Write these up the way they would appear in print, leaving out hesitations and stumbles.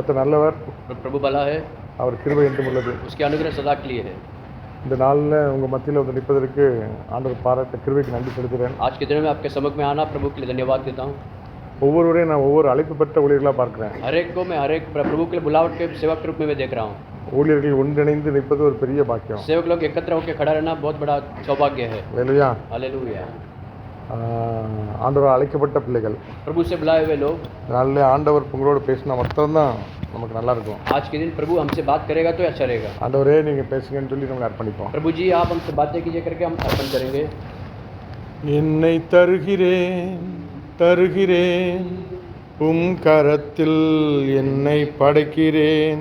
கர்த்தர் நல்லவர், प्रभु भला है, அவர் கிருபை என்றும் உள்ளது. उसके अनुग्रह सदा के लिए है। இந்த நாளில் உங்கள் மத்தியில் வந்து நிற்பதற்கு ஆண்டவர் பாராட்ட கிருபைக்கு நன்றி செலுத்துகிறேன். आज के दिन में आपके समक्ष में आना प्रभु के लिए धन्यवाद देता हूँ। ஒவ்வொருவரையும் நான் ஒவ்வொரு அழைப்பு பெற்ற ஊழியர்களாக பார்க்குறேன். हर एक को मैं हर एक प्रभु के लिए बुलावट के सेवक के रूप में मैं देख रहा हूँ। ஊழியர்கள் ஒன்றிணைந்து நிற்பது ஒரு பெரிய பாக்கியம். सेवक लोग एकत्र होकर खड़ा रहना बहुत बड़ा सौभाग्य है। அல்லேலூயா. हालेलुया। ஆண்டவர் அழைக்கப்பட்ட பிள்ளைகள். प्रभु से बुलाए हुए लोग। நல்ல ஆண்டவர் உங்களோட பேசினா மட்டும்தான் நமக்கு நல்லா இருக்கும். आज के दिन प्रभु हमसे बात करेगा तो अच्छा रहेगा। ஆண்டவரே நீங்கள் பேசுங்கன்னு சொல்லி நம்ம அர்ப்பணிப்போம். प्रभु जी आप हमसे बातें कीजिए करके हम अर्पण करेंगे। என்னை தருகிறேன் தருகிறேன் உம் கரத்தில், என்னை படைக்கிறேன்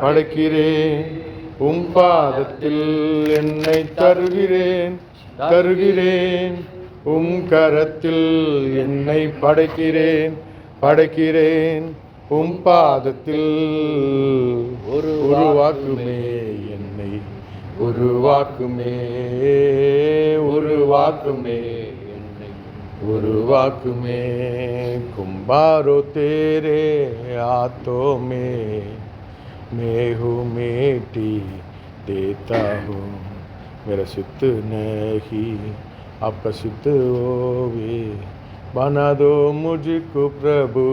படைக்கிறேன் உம் பாதத்தில், என்னை தருகிறேன் தருகிறேன் உம் கரத்தில், என்னை படைக்கிறேன் படைக்கிறேன் உம் பாதத்தில். உருவாக்குமே என்னை, உருவாக்குமே உருவாக்குமே என்னை, உருவாக்குமே. कुम्हारो तेरे हाथों में मैं हूँ, मिट्टी देता हूँ, मेरा सिद्ध नहीं आपका सिद्ध होवे, बना दो मुझको प्रभु,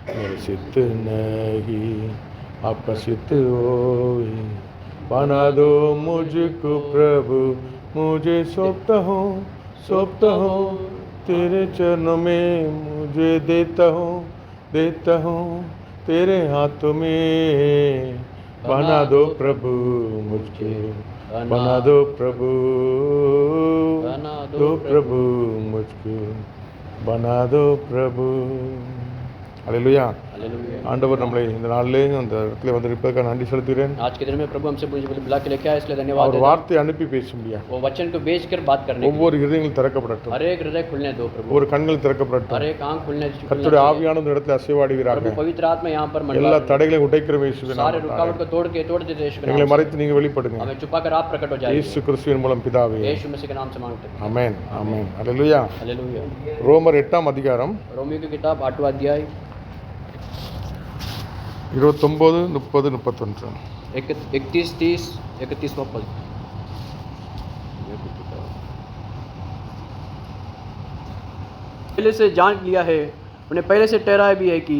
मेरा सिद्ध नहीं आपका सिद्ध होवे, बना दो मुझको प्रभु, मुझे सौंपता हूँ तेरे चरणों में, मुझे देता हूँ तेरे हाथों में, बना दो प्रभु मुझको, बना दो प्रभु मुझको, बना दो प्रभु. அல்லேலூயா. ஆண்டவர் நம்மளை இந்த நாளிலே அந்த இடத்துல வந்து இருப்பதற்காக நன்றி செலுத்துகிறேன். आज के दिन में प्रभु हमसे बुला के लेके आए, इसलिए धन्यवाद। அவர் வார்த்தை அனுப்பி பேச முடியாது. वो वचन को भेजकर बात करने, ஒவ்வொரு இதயங்கள் திறக்கப்படட்டும், हर एक हृदय खुलने दो प्रभु, ஒரு கண்கள் திறக்கப்படட்டும், हर एक आंख खुलने, கர்த்தருடைய ஆவியான இந்த இடத்துல அசைவாடுவீராக. प्रभु पवित्र आत्मा यहाँ पर எல்லா தடைகளையும் உடைக்கிற இயேசுவின் सारे रुकावट को तोड़ देते यीशु के नाम எங்களை से। மறைத்து நீங்க வெளிப்படுங்க. हमें छुपाकर आप प्रकट हो जाइए, இயேசு கிறிஸ்துவின் மூலம் பிதாவே. यीशु मसीह के नाम से मांगते हैं। ஆமென் ஆமென். அல்லேலூயா. हालेलुया। ரோமர் 8ஆம் அதிகாரம் रोमियो की किताब 8वां अध्याय 29, 30, 31. 31, 30, 31वां पद। पहले से जान लिया है, उन्हें पहले से ठहराया भी है कि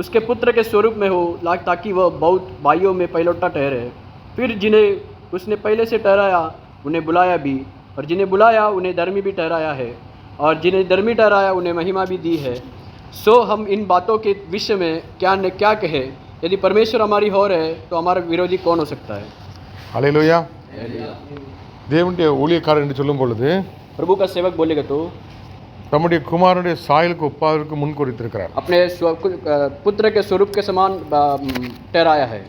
उसके पुत्र के स्वरूप में हो, ताकि वह बहुत भाइयों में पहलौठा ठहरे। फिर जिन्हें उसने पहले से ठहराया उन्हें बुलाया भी, और जिन्हें बुलाया उन्हें धर्मी भी ठहराया है, और जिन्हें धर्मी ठहराया उन्हें महिमा भी दी है। सो हम इन बातों के विषय में क्या कहे, यदि परमेश्वर हमारी हो रहे तो हमारा विरोधी कौन हो सकता है। அல்லேலூயா. தேவனுடைய ஊழியக்காரர் என்று சொல்லும் பொழுது प्रभु का सेवक बोलेगा तो தம்முடைய குமாரனுடைய சாயலுக்கு ஒப்பாதற்கு முன் குறித்திருக்கிறார். अपने पुत्र के स्वरूप के समान ठहराया है।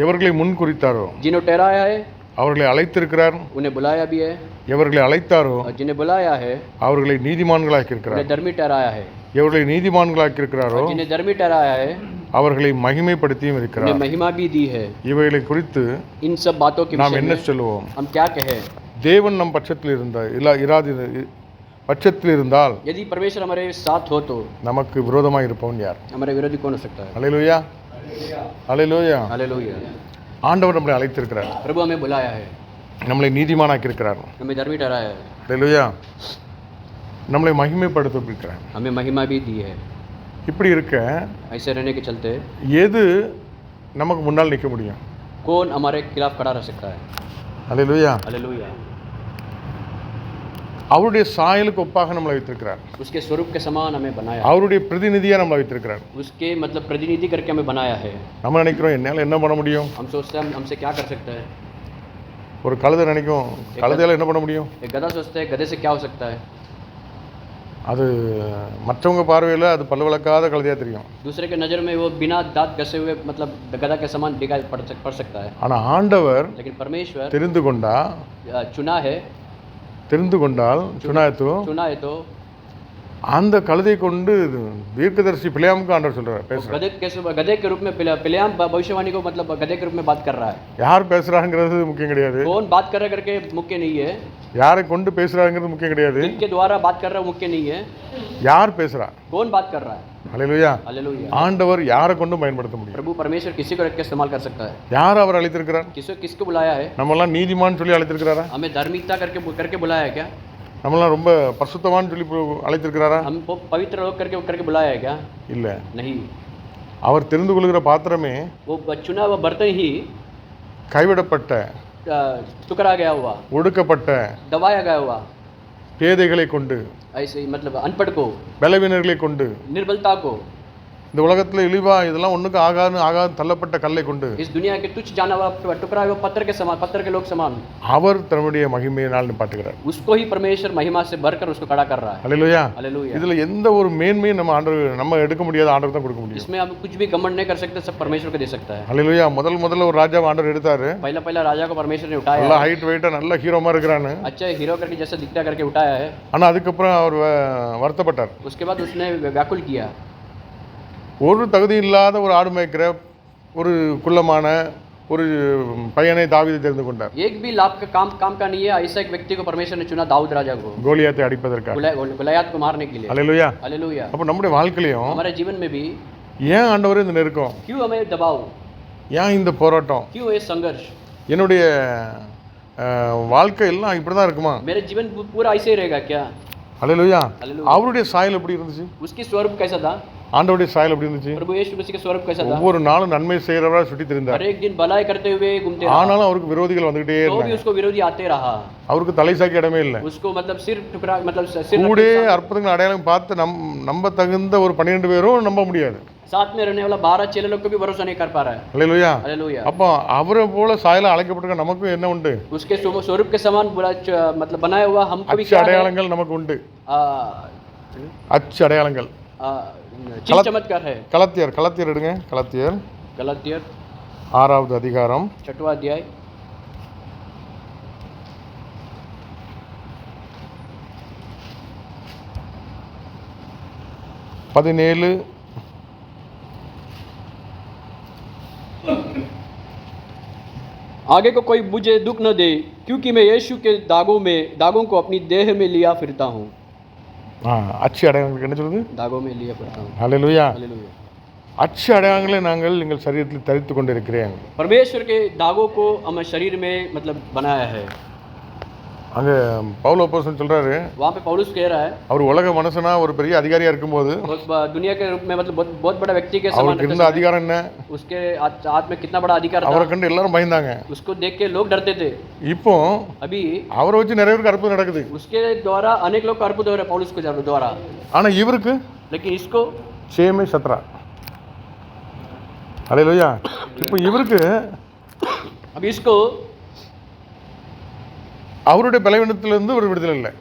எவர்களை முன் குறித்தாரோ जिन्हें ठहराया है அவர்களை அழைத்திருக்கிறார். उन्हें बुलाया भी है, எவர்களை அழைத்தாரோ और जिन्हें बुलाया है அவர்களை நீதிமான்களாக்கி இருக்கிறார். उन्हें धर्मी ठहराया है, எவர்களை நீதிமான்களாக்கி இருக்கிறாரோ जिन्हें धर्मी ठहराया है அவர்களை மகிமைப்படுத்தியும் இருக்கிறார். उन्हें महिमा भी दी है। இவைகளை குறித்து इन सब बातों के நாம் विषय என்ன में சொல்லுவோம்? हम क्या कहें? தேவன் நம் பட்சத்தில் பட்சத்தில் இருந்தால் यदि परमेश्वर हमारे साथ हो तो நமக்கு விரோதமாக இருப்பவன் யார்? हमारे विरोधी कौन हो सकता है। அல்லேலூயா. அல்லேலூயா. हालेलुया। ஆண்டவர் நம்மளை அழைத்திருக்கிறார், प्रभु हमें बुलाया है, நம்மளை நீதிமானாக்கி இருக்கிறார். हमें धर्मी ठहराया है, அல்லேலூயா. நம்மளை மகிமைப்படுத்த இருக்கிறார். हमें महिमा भी दी है। இப்படி இருக்க ऐसे रहने के चलते எது நமக்கு முன்னால் நிற்க முடியும்? कौन हमारे खिलाफ खड़ा रह सकता है। அல்லேலூயா. हालेलुया। அவருடைய சாயலுக்கு ஒப்பாக நம்மளை வைத்திருக்கிறார். उसके स्वरूप के समान हमें बनाया, அவருடைய பிரதிநிதியாக நம்மளை வைத்திருக்கிறார். उसके मतलब प्रतिनिधि करके हमें बनाया है। நம்ம நினைக்கிறோம் என்னால் என்ன பண்ண முடியும்? हम सोचते हैं हमसे क्या कर सकता है। ஒரு கழுதை நினைக்கும் கழுதையால் என்ன பண்ண முடியும்? एक गधा सोचते हैं गधे से क्या हो सकता है। அது மற்றவங்க பார்வையில் அது பல்லு விளக்காத கழுதையாக தெரியும். दूसरे के नज़र में वो बिना दांत घसे हुए मतलब गधा के समान दिखाई पड़ सकता है। ஆனால் ஆண்டவர் लेकिन परमेश्वर தெரிந்து கொண்டால் சுனா है तो அந்த கழுதை கொண்டு தீர்க்கதரிசி பிலேயாமுக்கு ஆண்டவர் சொல்றார் பேசுறார். गधे के रूप में बिलेआम भविष्यवाणी को मतलब गधे के रूप में बात कर रहा है। யார் பேசுறாங்கிறது முக்கியம் கிடையாது, कौन बात कर रहा करके मुख्य नहीं है, யாரை கொண்டு பேசுறாங்கிறது முக்கியம் கிடையாது, जिनके द्वारा बात कर रहा है मुख्य नहीं है, யார் பேசுறா, कौन बात कर रहा है, ஹல்லேலூயா. हालेलुया। ஆண்டவர் யாரை கொண்டும் பயன்படுத்த முடியும். प्रभु परमेश्वर किसी को रख के इस्तेमाल कर सकता है। யார் அவர் அழைத்திருக்கிறார்? किसको बुलाया है? நம்மெல்லாம் நீதிமான் சொல்லி அழைத்திருக்கிறாரா? हमें धार्मिकता करके बुलाया है क्या? நம்மெல்லாம் ரொம்ப பரிசுத்தவான் சொல்லி அழைத்திருக்கிறாரா? हम पवित्र लोग करके बुलाया है क्या? இல்ல. नहीं। அவர் தெரிந்து கொள்கிற பாத்திரமே वो चुना हुआ बर्तन ही கைவிடப்பட்ட, टुकड़ा गया हुआ, ஒடுக்கப்பட்ட, दबाया गया हुआ, பேதைகளை கொண்டு, ऐसे ही मतलब अनपढ़ को, பலவீனர்களை கொண்டு, निर्बलता को, இந்த உலகத்துல இழிவா இதெல்லாம் ஒண்ணுக்கு ஆகாது தள்ளப்பட்ட கல்லை கொண்டு, इस दुनिया के तुच्छ जाना हुआ टुकड़ा हुआ पत्थर के समान, पत्थर के लोग समान, அவர் தன்னுடைய மகிமையினால் நிப்பாட்டுகிறார். उसको ही परमेश्वर महिमा से भरकर उसको खड़ा कर रहा है। ஹல்லேலூயா. हालेलुया। இதுல எந்த ஒரு மேன்மையும் நம்ம எடுக்க முடியாத, ஆண்டவர் தான் கொடுக்க முடியும். इसमें हम कुछ भी घमंड नहीं कर सकते, सब परमेश्वर को दे सकता है। ஹல்லேலூயா. முதல்ல ஒரு ராஜா ஆண்டவர் எடுத்தாரு. पहला राजा को परमेश्वर ने उठाया, நல்ல ஹைட் வெயிட்டா நல்ல ஹீரோமா இருக்கிறான்னு. अच्छा हीरो करके जैसा दिखता करके उठाया है। ஆனா அதுக்கப்புறம் அவர் வருத்தப்பட்டார். उसके बाद उसने व्याकुल किया। ஒரு தகுதி இல்லாத ஒரு ஆடு மேய்க்கிற ஒரு குள்ளமான ஒரு பையனை தாவீது தெரிந்து கொண்டார். एक भी लाभ का काम का नहीं है, ऐसा एक व्यक्ति को परमेश्वर ने चुना, दाऊद राजा को, கோலியாத்தை அடிப்பதற்காக. गोलियत को मारने के लिए। ஹல்லேலூயா. हालेलुया। அப்ப நம்முடைய வாழ்க்கையிலும் हमारे जीवन में भी ஏன் ஆண்டவரே இந்த நெருக்கம், क्यों हमें दबाव, ஏன் இந்த போராட்டம், क्यों ये संघर्ष, என்னுடைய வாழ்க்கை எல்லாம் இப்படிதான் இருக்குமா? मेरे जीवन पूरा ऐसे ही रहेगा क्या? ஹல்லேலூயா. हालेलुया। அவருடைய சாயல் எப்படி இருந்துச்சு? उसकी स्वरूप कैसा था? ஆண்டவருடைய சாயல் எப்படி இருந்துச்சு? प्रभु यीशु मसीह का स्वरूप कैसा था? ஒவ்வொரு நாளும் நன்மை செய்கிறவரா சுற்றி திரிந்தார். हर एक दिन भलाई करते हुए घूमते रहा, ஆனாலும் அவருக்கு விரோதிகள் வந்துகிட்டே तो भी இருந்தாங்க. उसको विरोधी आते रहा, அவருக்கு தலை சாய்க்க இடமே இல்லை. उसको मतलब सिर टुकड़ा, मतलब सिर கூட அற்புதங்கள் அடையாளம் பார்த்து நம்ப தகுந்த ஒரு 12 பேரும் நம்ப முடியாது. साथ में रहने वाला 12 चेले लोग को भी भरोसा नहीं कर पा रहा है। ஹல்லேலூயா. हालेलुया। அப்போ அவரை போல சாயலா அழைக்கப்பட்டிருக்க நமக்கும் என்ன உண்டு? उसके स्वरूप के समान बुरा मतलब बनाया हुआ हमको भी அச்சு क्या है? அடையாளங்கள் நமக்கு உண்டு. அச்சு அடையாளங்கள், चीज चमत्कार है। கலத்தியர் எடுங்க. गलातियर 6வது அதிகாரம் 6वां अध्याय 17 आगे को कोई मुझे दुख न दे, क्योंकि मैं यीशु के दागों को अपनी देह में लिया फिरता हूँ। அச்சு அடையாளங்களுக்கு என்ன சொல்லுது? दागों में लिया फिरता हूँ। ஹல்லேலூயா. हालेलुया। அச்சு அடையாளங்களை நாங்கள் எங்கள் சரீரத்தில் தரித்து கொண்டிருக்கிறேன். परमेश्वर के दागों को हमें शरीर में मतलब बनाया है। அங்கே பவுல் அப்போஸ்தலன் சொல்றாரு, वहाँ पे पौलुस कह रहा है, அவர் உலக மனுஷனா ஒரு பெரிய அதிகாரியா இருக்கும்போது दुनिया के रूप में मतलब बहुत बड़ा व्यक्ति के समान, அவருக்கு இருந்த அதிகாரம் என்ன? उसके हाथ में कितना बड़ा अधिकार அவரை था, கண்டு எல்லாரும் பயந்தாங்க. उसको देख के लोग डरते थे। இப்போ अभी அவரை வச்சு நிறைய பேருக்கு அற்புதம் நடக்குது. उसके द्वारा अनेक लोग का अद्भुत हो रहा है, पौलुस के द्वारा। ஆனா இவருக்கு लेकिन इसको சேமே சத்ரா. ஹல்லேலூயா. இப்போ இவருக்கு अभी इसको அவருடைய பலவீனத்திலிருந்து ஒரு விடுதலை இல்லை.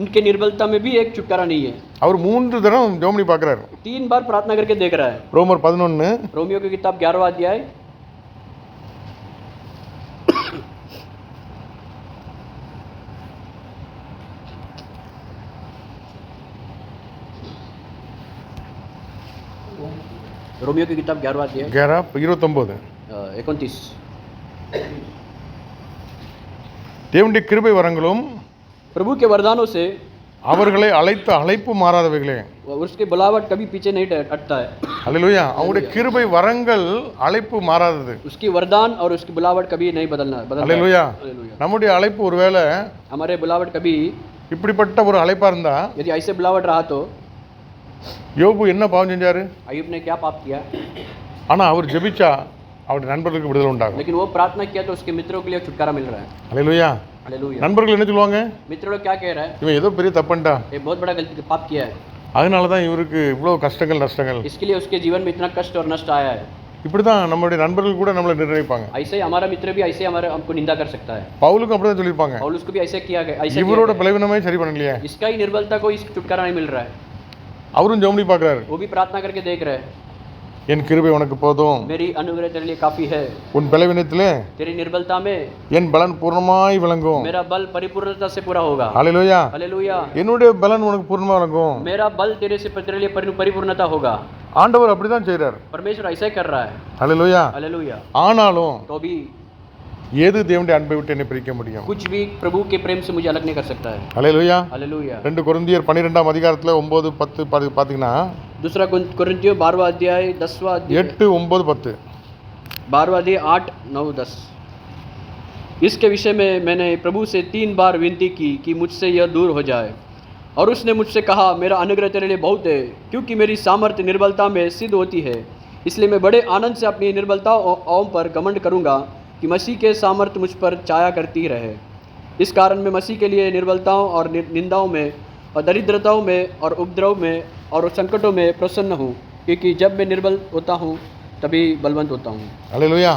उनके निर्बलता में भी एक छुटकारा नहीं है। அவர் 3 தடவை ஜெபம் பார்க்கறாரு. 3 बार प्रार्थना करके देख रहा है। ரோமர் 11 रोमियो की किताब 11वां अध्याय 11 29 29 தேவனுடைய கிருபை வரங்களும் प्रभु के वरदानों से அவர்களை அழைத்த அழைப்பு மாறாதவைகளே. उसके बुलावट कभी पीछे नहीं हटता है। ஹல்லேலூயா. அவருடைய கிருபை வரங்கள் அழைப்பு மாறாதது. उसकी वरदान और उसकी बुलावट कभी नहीं बदलता। ஹல்லேலூயா. நம்முடைய அழைப்பு ஒருவேளை हमारे बुलावट कभी இப்படிப்பட்ட ஒரு அழைப்பா இருந்தா, यदि ऐसे बुलावट रहा तो யோபு என்ன பாவம் செஞ்சாரு? अय्यूब ने क्या पाप किया? ஆனா அவர் ஜெபிச்சா அவருடைய நண்பர்களுக்கு விடுதலை உண்டாகும். लेकिन वो प्रार्थना किया तो उसके मित्रों के लिए छुटकारा मिल रहा है। ஹல்லேலூயா. हालेलुया। நண்பர்கள் என்ன சொல்லுவாங்க? मित्र लोग क्या कह रहा है? இவன் ஏதோ பெரிய தப்பன்டா, ये बहुत बड़ा गलती पाप किया है, அதனால தான் இவருக்கு இவ்வளவு கஷ்டங்கள் நஷ்டங்கள். इसके लिए उसके जीवन में इतना कष्ट और नष्ट आया है। இப்படி தான் நம்மளுடைய நண்பர்கள் கூட நம்மளை நிர்ணயிப்பாங்க. ऐसे ही हमारा मित्र भी ऐसे हमारे हमको निंदा कर सकता है। பவுலுக்கும் அப்படி தான் சொல்லியிருப்பாங்க. पौलुस को भी ऐसे किया गया, ऐसे இவரோட பலவீனமே சரி பண்ணலையே. इसका ही निर्बलता को इस छुटकारा नहीं मिल रहा है। அவரும் ஜெபம் பண்ணி பார்க்கறாரு. वो भी प्रार्थना करके देख रहे हैं, என் கிருபை உனக்கு போதும், मेरी अनुग्रह तेरे लिए काफी है, உன் பலவீனத்திலே तेरी निर्बलता में என் பலன் பூர்ணமாய் விளங்கும். मेरा बल परिपूर्णता से पूरा होगा। ஹல்லேலூயா. हालेलुया। என்னுடைய பலன் உனக்கு பூர்ணமா விளங்கும். मेरा बल तेरे लिए परिपूर्णता होगा। ஆண்டவர் அப்படிதான் செய்றார். परमेश्वर ऐसा ही कर रहा है। ஹல்லேலூயா. हालेलुया। ஆனாலும் तो भी எது தேவனுடைய அன்பை விட்டு என்னை பிரிக்க முடியும்? कुछ भी प्रभु के प्रेम से मुझे अलग नहीं कर सकता है। அல்லேலூயா. हालेलुया। 2 கொரிந்தியர் 12ஆம் அதிகாரத்துல 9 10 பாத்தீங்கன்னா दूसरा कोरिन्थियों 12वां अध्याय 10वां अध्याय 8 9 10 12वां अध्याय 8 9 10। इसके विषय में मैंने प्रभु से 3 बार विनती की कि मुझसे यह दूर हो जाए, और उसने मुझसे कहा मेरा अनुग्रह तेरे लिए बहुत है, क्योंकि मेरी सामर्थ्य निर्बलता में सिद्ध होती है। इसलिए मैं बड़े आनंद से अपनी निर्बलताओं पर घमंड करूँगा कि मसीह के सामर्थ्य मुझ पर छाया करती रहे। इस कारण मैं मसीह के लिए निर्बलताओं और निंदाओं में और दरिद्रताओं में और उपद्रव में और संकटों में प्रसन्न हूँ, क्योंकि जब मैं निर्बल होता हूँ तभी बलवंत होता हूँ। அல்லேலூயா.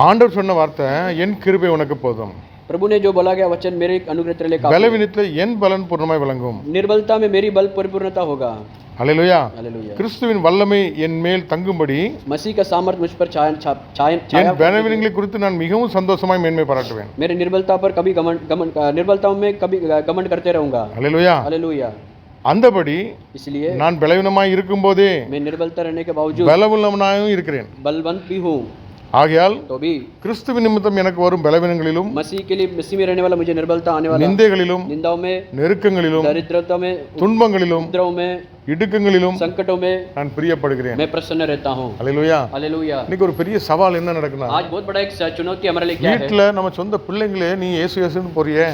ஆண்டவர் சொன்ன வார்த்தை என் கிருபை உனக்கு போதும். प्रभु ने जो बोला गया वचन मेरे अनुग्रह तेरे लिए काफी है। பலவீனத்தில் என் பலன் பூர்ணமாய் விளங்கும். निर्बलता में मेरी बल परिपूर्णता होगा। அல்லேலூயா. हालेलुया। கிறிஸ்துவின் வல்லமை என் மேல் தங்கும்படி मसीह का सामर्थ्य मुझ पर என் பலவீனங்களை குறித்து நான் மிகவும் சந்தோஷமாய் மேன்மை பாராட்டுவேன். मेरे निर्बलता पर कभी निर्बलताओं में कभी घमंड करते रहूंगा। அல்லேலூயா. हालेलुया। அந்தபடி इसलिए நான் பலவீனமாய் இருக்கும்போதே मैं निर्बलता रहने के बावजूद பலவுள்ளவனாயும் இருக்கிறேன். बलवंत भी हूँ। ஆகையால் तो भी கிறிஸ்துவின் நிமித்தம் எனக்கு வரும் பலவீனங்களிலும் मसीह के लिए मसीह में रहने वाला मुझे निर्बलता आने वाला நிந்தைகளிலும் निंदाओं में நெருக்கங்களிலும் दरिद्रता में துன்பங்களிலும் उपद्रव में இடுக்கங்களிலும் संकटों में நான் பிரியப்படுகிறேன். मैं प्रसन्न रहता हूँ। அல்லேலூயா. हालेलुया। இன்னைக்கு ஒரு பெரிய சவால் என்ன நடக்குன்னா, आज बहुत बड़ा एक चुनौती हमारे लिए क्या है। வீட்டுல நம்ம சொந்த பிள்ளைங்களே நீ இயேசு இயேசுன்னு போறியே,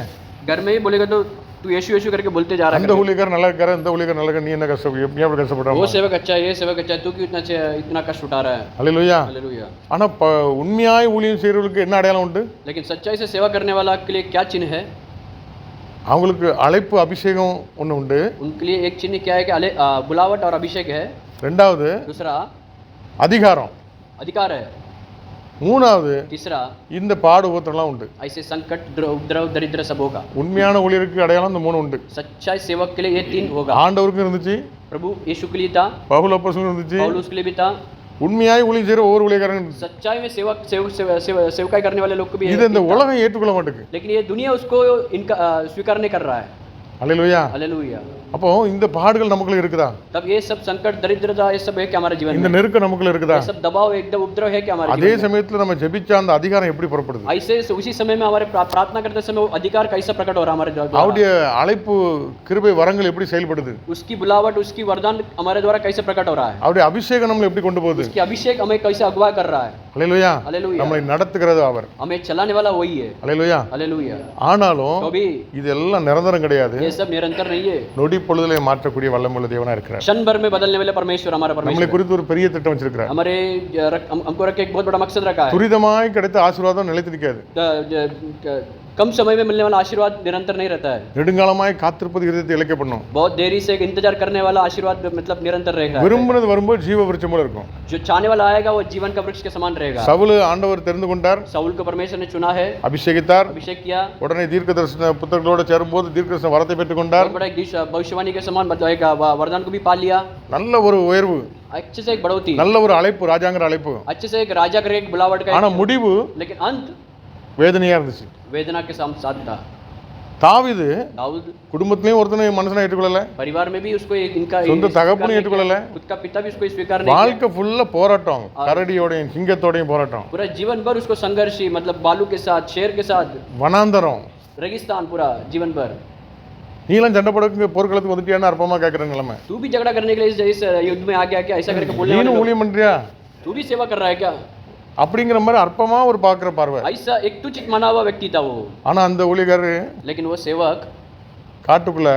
घर में ही बोलेगा तो तू यीशु यीशु करके बोलते जा रहा அந்த है। ஊழியக்காரர் நல்லா இருக்காரு, இந்த ஊழியக்காரர் நல்லா இருக்காரு, நீ என்ன கஷ்டப்படுற? वो सेवक अच्छा है, ये सेवक अच्छा है, तू क्यों इतना कष्ट उठा रहा है। அல்லேலூயா. हालेलुया। ஆனா உண்மையாய் ஊழியம் செய்யறவங்களுக்கு என்ன அடையாளம் உண்டு? लेकिन सच्चाई से सेवा करने वाला के लिए क्या चिन्ह है? அவங்களுக்கு அழைப்பு அபிஷேகம் ஒன்று உண்டு. उनके लिए एक चिन्ह क्या है कि बुलावट और अभिषेक है। ரெண்டாவது दूसरा அதிகாரம். अधिकार है। மூணாவது तीसरा இந்த பாடு உபத்திரம்லாம் உண்டு. ऐसे संकट उपद्रव दरिद्र सब होगा। உண்மையான ஊழியருக்கு அடையாளம் இந்த மூணு உண்டு. सच्चाई सेवक के लिए ये 3 होगा। ஆண்டவருக்கும் இருந்துச்சு, प्रभु यीशु के लिए था, பவுல் அப்போஸ்தலனுக்கும் இருந்துச்சு, पौलुस के लिए भी था। உண்மையாய் ஊழியம் செய்யற ஒவ்வொரு ஊழியக்காரன் सच्चाई में सेवकाई करने वाले लोग को भी இது இந்த உலகம் ஏற்றுக்கொள்ள மாட்டேங்குது. लेकिन ये दुनिया उसको इनका स्वीकार नहीं कर रहा है। அல்லேலூயா. हालेलुया। அப்போ இந்த பாடுகள் நமக்குள்ள இருக்குதா? तब ये सब संकट दरिद्रता ये सब है क्या हमारे जीवन இந்த में? நெருக்கம் நமக்குள்ள இருக்குதா? ये सब दबाव एकदम उपद्रव है क्या हमारे அதே जीवन में? சமயத்துல நம்ம ஜெபிச்ச அந்த அதிகாரம் எப்படி புறப்படுது? ऐसे उसी समय में हमारे प्रार्थना करते समय वो अधिकार कैसा प्रकट हो रहा है हमारे द्वारा? அவருடைய அழைப்பு கிருபை வரங்கள் எப்படி செயல்படுது? उसकी बुलावट उसकी वरदान हमारे द्वारा कैसे प्रकट हो रहा है? அவருடைய அபிஷேகம் நம்மளை எப்படி கொண்டு போகுது? उसकी अभिषेक हमें कैसे अगवा कर रहा है? அல்லேலூயா. हालेलुया। நம்மளை நடத்துகிறது அவர். हमें चलाने वाला वही है। அல்லேலூயா. हालेलुया। ஆனாலும் तो भी இதெல்லாம் நிரந்தரம் கிடையாது. ये सब निरंतर नहीं है। நொடி பொழுதுல மாற்றக்கூடிய வல்லமையுள்ள தேவனா இருக்கிறார். क्षण भर में बदलने वाले परमेश्वर हमारा நம்மளை परमेश्वर குறித்து ஒரு பெரிய திட்டம் வச்சிருக்கிறார். हमारे हमको रख के एक बहुत बड़ा मकसद रखा है। துரிதமாய் கிடைத்த ஆசீர்வாதம் நிலைத்து நிற்காது. कम समय में मिलने वाला आशीर्वाद निरंतर नहीं रहता है। நெடுங்காலமாய் காத்திருப்பது இருதயத்தை இழைக்க பண்ணும். बहुत देरी से इंतजार करने वाला आशीर्वाद मतलब निरंतर रहेगा। விரும்பினது வரும்போது ஜீவ விருட்சம் போல இருக்கும். जो चाहने वाला आएगा वो जीवन का वृक्ष के समान रहेगा। சவுல் ஆண்டவர் தெரிந்து கொண்டார், साउल को परमेश्वर ने चुना है, அபிஷேகித்தார். अभिषेक किया। உடனே தீர்க்கதரிசன புத்தகங்களோட சேரும்போது தீர்க்கதரிசன வரத்தை பெற்றுக் கொண்டார். बहुत बड़ा एक भविष्यवाणी के समान एक वरदान को भी पा लिया। நல்ல ஒரு उयர்வு, अच्छे से एक बढ़ोतरी, நல்ல ஒரு அழைப்பு, ராஜாங்கிற அழைப்பு. अच्छे से एक राजा करके एक बुलावट का, ஆனா முடிவு लेकिन अंत வேதனையா இருந்துச்சு. वेदना के साथ था। தாவீது दाऊद குடும்பத்திலேயும் ஒருத்தனை மனுஷனை ஏற்றுக்கொள்ளல, परिवार में भी उसको इनका சொந்த தகப்பனும் ஏற்றுக்கொள்ளல. खुद का पिता भी उसको स्वीकार नहीं किया। வாழ்க்கை ஃபுல்லா போராட்டம், கரடியோடையும் சிங்கத்தோடையும் போராட்டம், पूरा जीवन भर उसको संघर्ष ही मतलब बालू के साथ शेर के साथ வனாந்தரம், रेगिस्तान पूरा जीवन भर। நீலாம் சண்டை போடுறதுக்கு போர்க்களத்துக்கு வந்துட்டியான்னு அற்பமா கேட்குற நிலைமை. तू भी झगड़ा करने के लिए इस युद्ध में आ गया क्या, ऐसा करके बोलने वाले நீனும் लोग, ஊழியம் பண்றியா तू भी सेवा कर रहा है क्या, அப்படிங்கிற மாதிரி அற்பமா ஒரு பார்க்குற பார்வை. ऐसा एक तुच्छ माना हुआ व्यक्ति था वो। ஆனா அந்த ஊழியக்காரரு लेकिन वो सेवक காட்டுக்குள்ள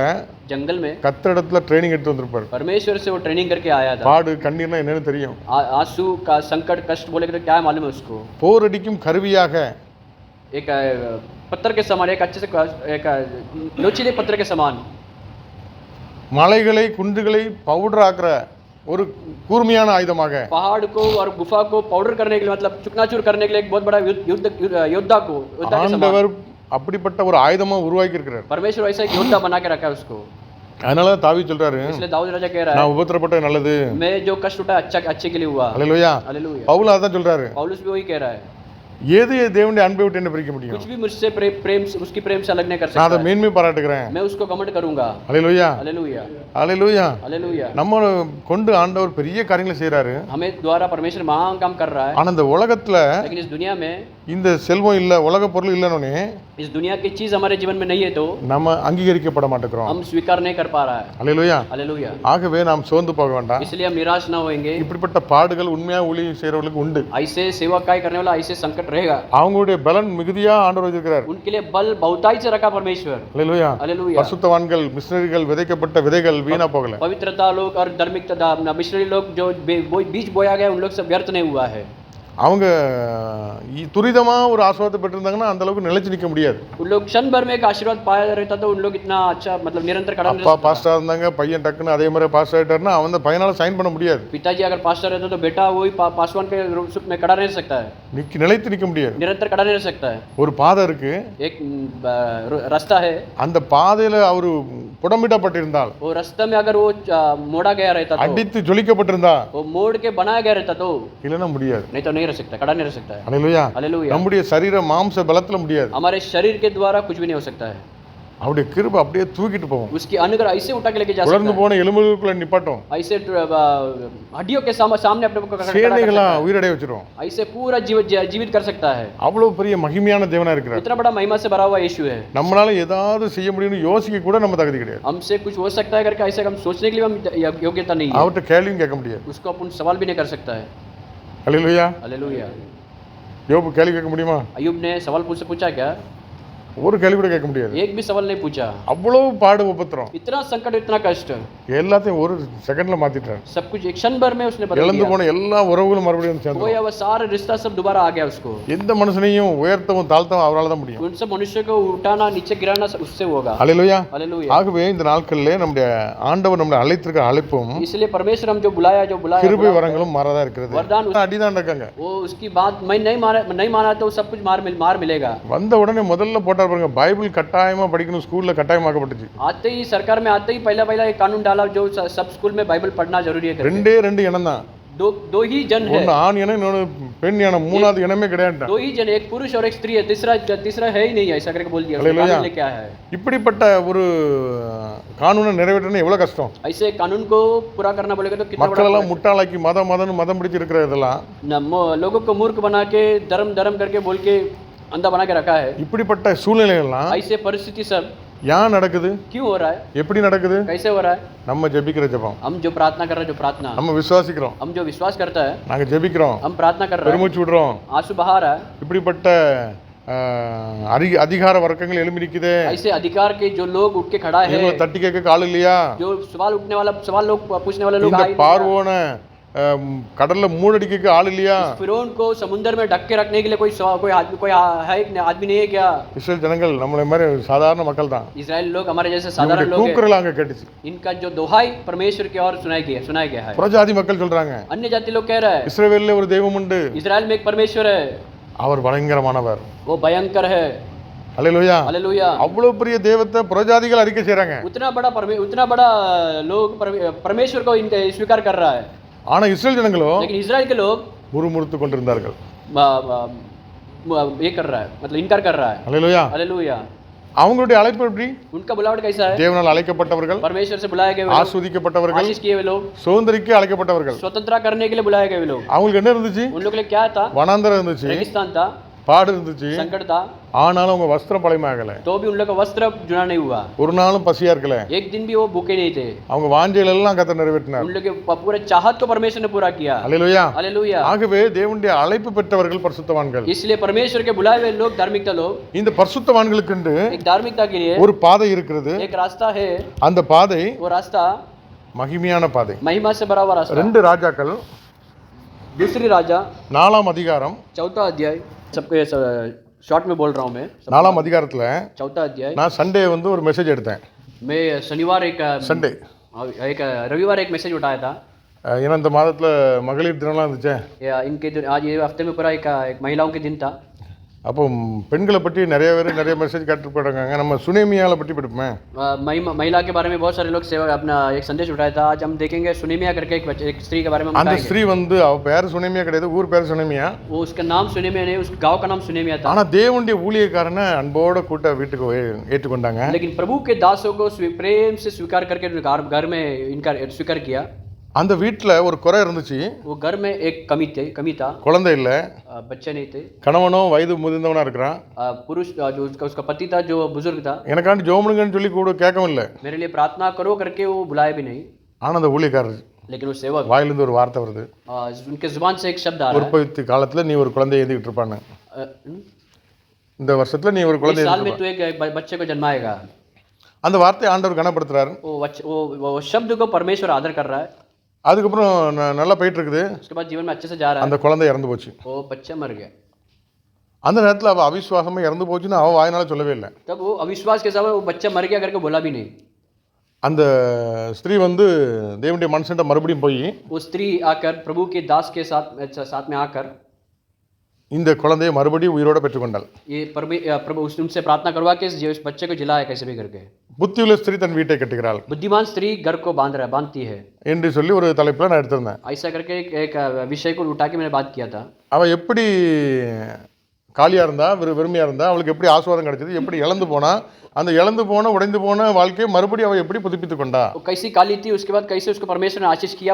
जंगल में கத்திரிடத்துல ட்ரைனிங் எடுத்து வந்திருப்பாரு. परमेश्वर से वो ट्रेनिंग करके आया था। பாடு கண்ணீர்னா என்னன்னு தெரியும். आंसू का संकट कष्ट बोले तो क्या मालूम है उसको? போரடிக்கும் கருவியாக एक पत्थर के समान, एक अच्छे से एक लोचीले पत्थर के समान, மலைகளை குன்றுகளை பவுடர் ஆக்குற ஒரு கூர்மையான ஆயுதமாக, पहाड़ को और गुफा को पाउडर करने के लिए मतलब चुकनाचूर करने के लिए एक बहुत बड़ा योद्धा के समान ஆண்டவர் அப்படிப்பட்ட ஒரு ஆயுதமா உருவாக்கி இருக்கிறார். परमेश्वर ऐसा एक योद्धा बना के रखा है उसको। அதனால தாவீது சொல்றாரு, इसलिए दाऊद राजा कह रहा है நான் உபத்திரப்பட்டது நல்லது, मैं जो कष्ट उठा अच्छा अच्छे के लिए हुआ। அல்லேலூயா. हालेलुया। பவுல் அதான் சொல்றாரு, पौलुस भी वही कह रहा है, எது தேவனுடைய அன்பை விட்டு என்ன பிரிக்க முடியும்? कुछ भी मुझसे प्रेम उसकी प्रेम से अलग नहीं कर நான் அதை सकता है। மேன்மை பாராட்டுகிறேன். मैं उसको कमेंट करूंगा। அல்லேலூயா, हालेलुया, அல்லேலூயா. हालेलुया। நம்ம கொண்டு ஆண்டவர் பெரிய காரியங்களை செய்றாரு. हमें द्वारा परमेश्वर महान काम कर रहा है। ஆனா இந்த உலகத்துல लेकिन इस दुनिया में இந்த செல்வம் இல்ல, உலக பொருள் இல்லனோனே इस दुनिया की चीज हमारे जीवन में नहीं है तो நம்ம அங்கீகரிக்கப்பட மாட்டேங்கிறோம். हम स्वीकार नहीं कर पा रहा है। அல்லேலூயா. हालेलुया। ஆகவே நாம் சோர்ந்து போக வேண்டாம். इसलिए हम निराश ना होएंगे। இப்படிப்பட்ட பாடுகள் உண்மையா ஊழியம் செய்றவங்களுக்கு உண்டு. ऐसे सेवा कार्य करने वाला ऐसे संकट रहेगा। அவங்களுடைய பலன் மிகுதியா ஆண்டவர் வச்சிருக்கிறார். उनके लिए बल बहुताई से रखा परमेश्वर। அல்லேலூயா. हालेलुया। பரிசுத்தவான்கள் மிஷனரிகள் விதைக்கப்பட்ட விதைகள் வீணா போகல. पवित्रता लोग और धार्मिकता मिशनरी लोग जो बीज बोया गया उन लोग सब व्यर्थ नहीं हुआ है। அவங்க துரிதமா ஒரு ஆசீர்வாதத்தை பெற்றிருந்தாங்கன்னா அந்த அளவுக்கு நிலைச்சு நிக்க முடியாது. उन लोग क्षण भर में एक आशीर्वाद पाया रहता तो उन लोग इतना अच्छा मतलब निरंतर कड़ा नहीं அப்பா सकता। பாஸ்டர் இருந்தாங்க, பையன் டக்குன்னு அதே மாதிரி பாஸ்டர் ஆயிட்டாருன்னா அவன் அந்த பையனால சைன் பண்ண முடியாது. पिताजी अगर पास्टर रहता तो बेटा वही पासवान के रूप में कड़ा नहीं रह सकता है, நிலைத்து நிக்க முடியாது. निरंतर कड़ा नहीं रह सकता है। ஒரு பாதை இருக்கு, एक रास्ता है, அந்த பாதையில அவரு புடமிடப்பட்டிருந்தால், वो रास्ते में अगर वो मोड़ा गया रहता तो, அடித்து ஜொலிக்கப்பட்டிருந்தா, वो मोड़ के बनाया गया रहता तो இல்லைன்னா முடியாது. नहीं तो नहीं रह सकता, कड़ा नहीं रह सकता है। அல்லேலூயா. हालेलुया। நம்முடைய சரீர மாம்ச பலத்துல முடியாது. हमारे शरीर के द्वारा कुछ भी नहीं हो सकता है। அவருடைய கிருபை அப்படியே தூக்கிட்டு போகும். उसकी अनुग्रह ऐसे उठा के लेके जा सकता உலர்ந்து போன எலும்புகளுக்குள்ள நிப்பாட்டும். है, ऐसे हड्डियों के सामने अपने को खड़ा कर சேனைகளா सकता है, உயிரடைய வச்சிரும். ऐसे पूरा जीवित कर सकता है। அவ்வளவு பெரிய மகிமையான தேவனா இருக்கிறார். इतना बड़ा महिमा से भरा हुआ यीशु है। நம்மளால ஏதாவது செய்ய முடியும்னு யோசிக்க கூட நம்ம தகுதி கிடையாது. हमसे कुछ हो सकता है करके ऐसे हम सोचने के लिए हम योग्यता नहीं है। அவர்கிட்ட கேள்வியும் கேட்க முடியாது. उसको अपन सवाल भी नहीं कर सकता है। அல்லேலூயா. हालेलुया। யோபு கேள்வி கேட்க முடியுமா? अय्यूब ने सवाल पूछा क्या? ஒரு கேள்வி கூட கேட்க முடியாது. एक भी सवाल नहीं पूछा। அவ்வளவு பாடு உபத்திரம், इतना संकट, इतना कष्ट, எல்லாத்தையும் ஒரு செகண்ட்ல மாத்திட்டார். सब कुछ एक क्षण भर में उसने बदल இழந்து दिया। போன எல்லா உறவுகளும் மறுபடியும் சேர்ந்து वो वो सारा रिश्ता सब दोबारा आ गया उसको। எந்த மனுஷனையும் உயர்த்தவும் தாழ்த்தவும் அவரால தான் முடியும். उन सब मनुष्य को उठाना नीचे गिराना उससे होगा। அல்லேலூயா. हालेलुया। ஆகவே இந்த நாட்களிலே நம்முடைய ஆண்டவர் நம்மளை அழைத்திருக்கிற அழைப்பும் इसलिए परमेश्वर हम जो बुलाया கிருபை வரங்களும் மாறதா இருக்கிறது. वरदान அடிதான் இருக்காங்க. वो उसकी बात मैं नहीं माना तो सब कुछ मार मिलेगा। வந்த உடனே முதல்ல போட்டார் பாருங்க, பைபிள் கட்டாயமா படிக்கணும், ஸ்கூல்ல கட்டாயமாக்கப்பட்டுச்சு. आते ही सरकार में आते ही पहला एक कानून डाला जो सब स्कूल में बाइबल पढ़ना जरूरी है। ரெண்டு இனம் தான், दो ही जन है, ஒன்னு ஆண் இனம் இன்னொன்னு பெண் இனம், மூணாவது இனமே கிடையாது. दो ही जन, एक पुरुष और एक स्त्री है, तीसरा है ही नहीं, ऐसा करके बोल दिया। हालेलुया। क्या है இப்படிப்பட்ட ஒரு கானூனை நிறைவேற்றணும் எவ்வளவு கஷ்டம். ऐसे कानून को पूरा करना बोलेगा तो कितना மக்கள் बड़ा எல்லாம் முட்டாளாக்கி மதம் பிடிச்சு இருக்கிற இதெல்லாம், लोगों को मूर्ख बना के धर्म करके बोल के अंधा बना के रखा है। இப்படிப்பட்ட சூழ்நிலைகள்லாம் ऐसे परिस्थिति सब ஏன் நடக்குது, क्यों हो रहा है, எப்படி நடக்குது? कैसे हो रहा है? நம்ம ஜெபிக்கிற ஜெபம், हम जो प्रार्थना कर रहे हैं, जो प्रार्थना நம்ம விசுவாசிக்கிறோம், हम जो विश्वास करता है, நாங்க ஜெபிக்கிறோம், हम प्रार्थना कर रहे हैं, பெருமூச்சு விடுறோம், आंसू बहा रहा है। இப்படிப்பட்ட அதிகார வர்க்கங்கள் எழும்பி நிக்குதே, ऐसे अधिकार के जो लोग उठ के खड़ा है, இவங்களை தட்டி கேட்க ஆள் இல்லையா? जो सवाल लोग पूछने वाले लोग இந்த आए नहीं। பார்வோன கடல்ல மூடடிக்க ஆள் இல்லையா? फिरौन को समुद्र में ढक के रखने के लिए कोई आदमी नहीं है क्या? இஸ்ரேல் ஜனங்கள் நம்மள மாதிரி சாதாரண மக்கள் தான். इजराइल लोग हमारे जैसे साधारण लोग हैं। கூக்குரல் அங்க கேட்டுச்சு. इनका जो दोहाई परमेश्वर की ओर सुनाया गया है। புறஜாதி மக்கள் சொல்றாங்க, अन्य जाति लोग कह रहे हैं இஸ்ரவேல்ல ஒரு தெய்வம் உண்டு, इजराइल में एक परमेश्वर है, அவர் பயங்கரமானவர், वो भयंकर है। அல்லேலூயா. हालेलुया। அவ்வளவு பெரிய தெய்வத்தை புறஜாதிகள் அறிக்கை செய்றாங்க. उतना बड़ा लोग परमेश्वर को स्वीकार कर रहा है, ஆனா இஸ்ரேல் ஜனங்களோ लेकिन इजराइल के लोग முறுமுறுத்து கொண்டிருந்தார்கள். ये कर रहा है, मतलब इनकार कर रहा है। அல்லேலூயா. हालेलुया। அவங்களுடைய அழைப்பு எப்படி? उनका बुलावट कैसा है? தேவனால் அழைக்கப்பட்டவர்கள், परमेश्वर से बुलाए गए लोग, ஆசீர்வதிக்கப்பட்டவர்கள், आशीष किए हुए लोग, சுதந்திரிக்க அழைக்கப்பட்டவர்கள். स्वतंत्रता करने के लिए बुलाए गए लोग। அவங்களுக்கு என்ன இருந்துச்சு? उन लोगों के लिए क्या था? வனாந்தரம் இருந்துச்சு, रेगिस्तान था, பாடு இருந்துச்சு, संकट था, ஆனாலும் அவங்க வஸ்திரம் பழையமாகல, तो भी उन लोग का वस्त्र जुड़ा नहीं हुआ, ஒரு நாளும் பசியா இருக்கல, एक दिन भी वो भूखे नहीं थे। அவங்க வாஞ்சைகள் எல்லாம் கர்த்தர் நிறைவேற்றினார். उन लोग के पूरे चाहत को परमेश्वर ने पूरा किया। அல்லேலூயா. हालेलुया। ஆகவே தேவனுடைய அழைப்பு பெற்றவர்கள் பரிசுத்தவான்கள். इसलिए परमेश्वर के बुलाए हुए लोग धार्मिकता लोग, இந்த பரிசுத்தவான்களுக்கு एक धार्मिकता के लिए ஒரு பாதை இருக்கிறது. एक रास्ता है, அந்த பாதை वो रास्ता மகிமையான பாதை. महिमा से भरा हुआ रास्ता। 2 ராஜாக்கள் दूसरी राजा 4ஆம் அதிகாரம், 4वां अध्याय, सबके शॉर्ट में बोल रहा हूँ मैं। 4ஆம் அதிகாரத்துல 4वां अध्याय, நான் சண்டே வந்து ஒரு மெசேஜ் எடுத்தேன். मैं शनिवार சண்டே एक रविवार एक मैसेज उठाया था। ஏன்னா இந்த மாதத்துல மகளிர் தினம்லாம் இருந்துச்சு. आज ये हफ्ते में पूरा एक महिलाओं के दिन था। அப்போ பெண்களை பற்றி நிறைய பேர் நிறைய மெசேஜ் கேட்டு போயிட்டாங்க. நம்ம சுனேமியாவை பற்றி படிப்போமே. महिला के बारे में बहुत सारे लोग सेवा अपना एक संदेश उठाया था. आज हम देखेंगे सुनेमिया करके एक स्त्री के बारे में हम அந்த बताएंगे. ஸ்திரீ வந்து அவ பேர் சுனேமியா கிடையாது, ஊர் பேர் சுனேமியா. वो उसका नाम सुनेमिया नहीं, उस गांव का नाम सुनेमिया था. ஆனா தேவனுடைய ஊழியக்காரனை அன்போட கூட்ட வீட்டுக்கு ஏற்றுக்கொண்டாங்க. लेकिन प्रभु के दासों को प्रेम से स्वीकार करके घर में इनका स्वीकार किया. அந்த வீட்டில் ஒரு குறை இருந்துச்சு. वो घर में एक कमी था. குழந்தை இல்லை, बच्चे नहीं थे. கணவனும் வயது முதிர்ந்தவனா இருக்கிறான். पुरुष जो उसका पति था जो बुजुर्ग था. எனக்காண்டி ஜோமனுங்கன்னு சொல்லி கூட கேட்கவும் இல்லை. मेरे लिए प्रार्थना करो करके वो बुलाया भी नहीं. ஆனா அந்த ஊழியக்காரர் लेकिन वो सेवक வாயிலிருந்து ஒரு வார்த்தை வருது. उनके जुबान से एक शब्द आ रहा है. உற்பத்தி காலத்துல நீ ஒரு குழந்தையை ஏந்திக்கிட்டு இருப்பான்னு. இந்த வருஷத்துல நீ ஒரு குழந்தையை साल में तू एक बच्चे को जन्माएगा. அந்த வார்த்தையை ஆண்டவர் கனப்படுத்துறாரு. वो शब्द को परमेश्वर आदर कर रहा है. அதுக்கப்புறம் நல்லா போயிட்டு இருக்குது. उसके बाद जीवन में अच्छे से जा रहा है. அந்த குழந்தை இறந்து போச்சு. वो बच्चा मर गया. அந்த நேரத்தில் அவ அவிசுவாசமா இறந்து போச்சுன்னு அவ வாயினால சொல்லவே இல்லை. तब वो अविश्वास के समय वो बच्चा मर गया करके बोला भी नहीं. அந்த ஸ்திரீ வந்து தேவனுடைய மனுஷன்ட்ட மறுபடியும் போய் वो स्त्री आकर प्रभु के दास के साथ में आकर இந்த குழந்தையை மறுபடியும் உயிரோட பெற்றுக்கொண்டாள். ये प्रभु उनसे प्रार्थना करवा के इस बच्चे को जिलाया कैसे भी करके. புத்தியுள்ள ஸ்திரீ தன் வீட்டை கட்டுகிறாள். बुद्धिमान स्त्री घर को बांधती है என்று சொல்லி ஒரு தலைப்புல நான் எடுத்திருந்தேன். ऐसा करके एक विषय को उठा के मैंने बात किया था. அவ எப்படி காலியா இருந்தா, வெறுமையா இருந்தா, அவளுக்கு எப்படி ஆசீர்வாதம் கிடைச்சது, எப்படி இழந்து போனா, அந்த இழந்து போன உடைந்து போன வாழ்க்கையை மறுபடியும் அவ எப்படி புதுப்பித்துக் கொண்டா. वो कैसी काली थी, उसके बाद कैसे उसको परमेश्वर ने आशीष किया,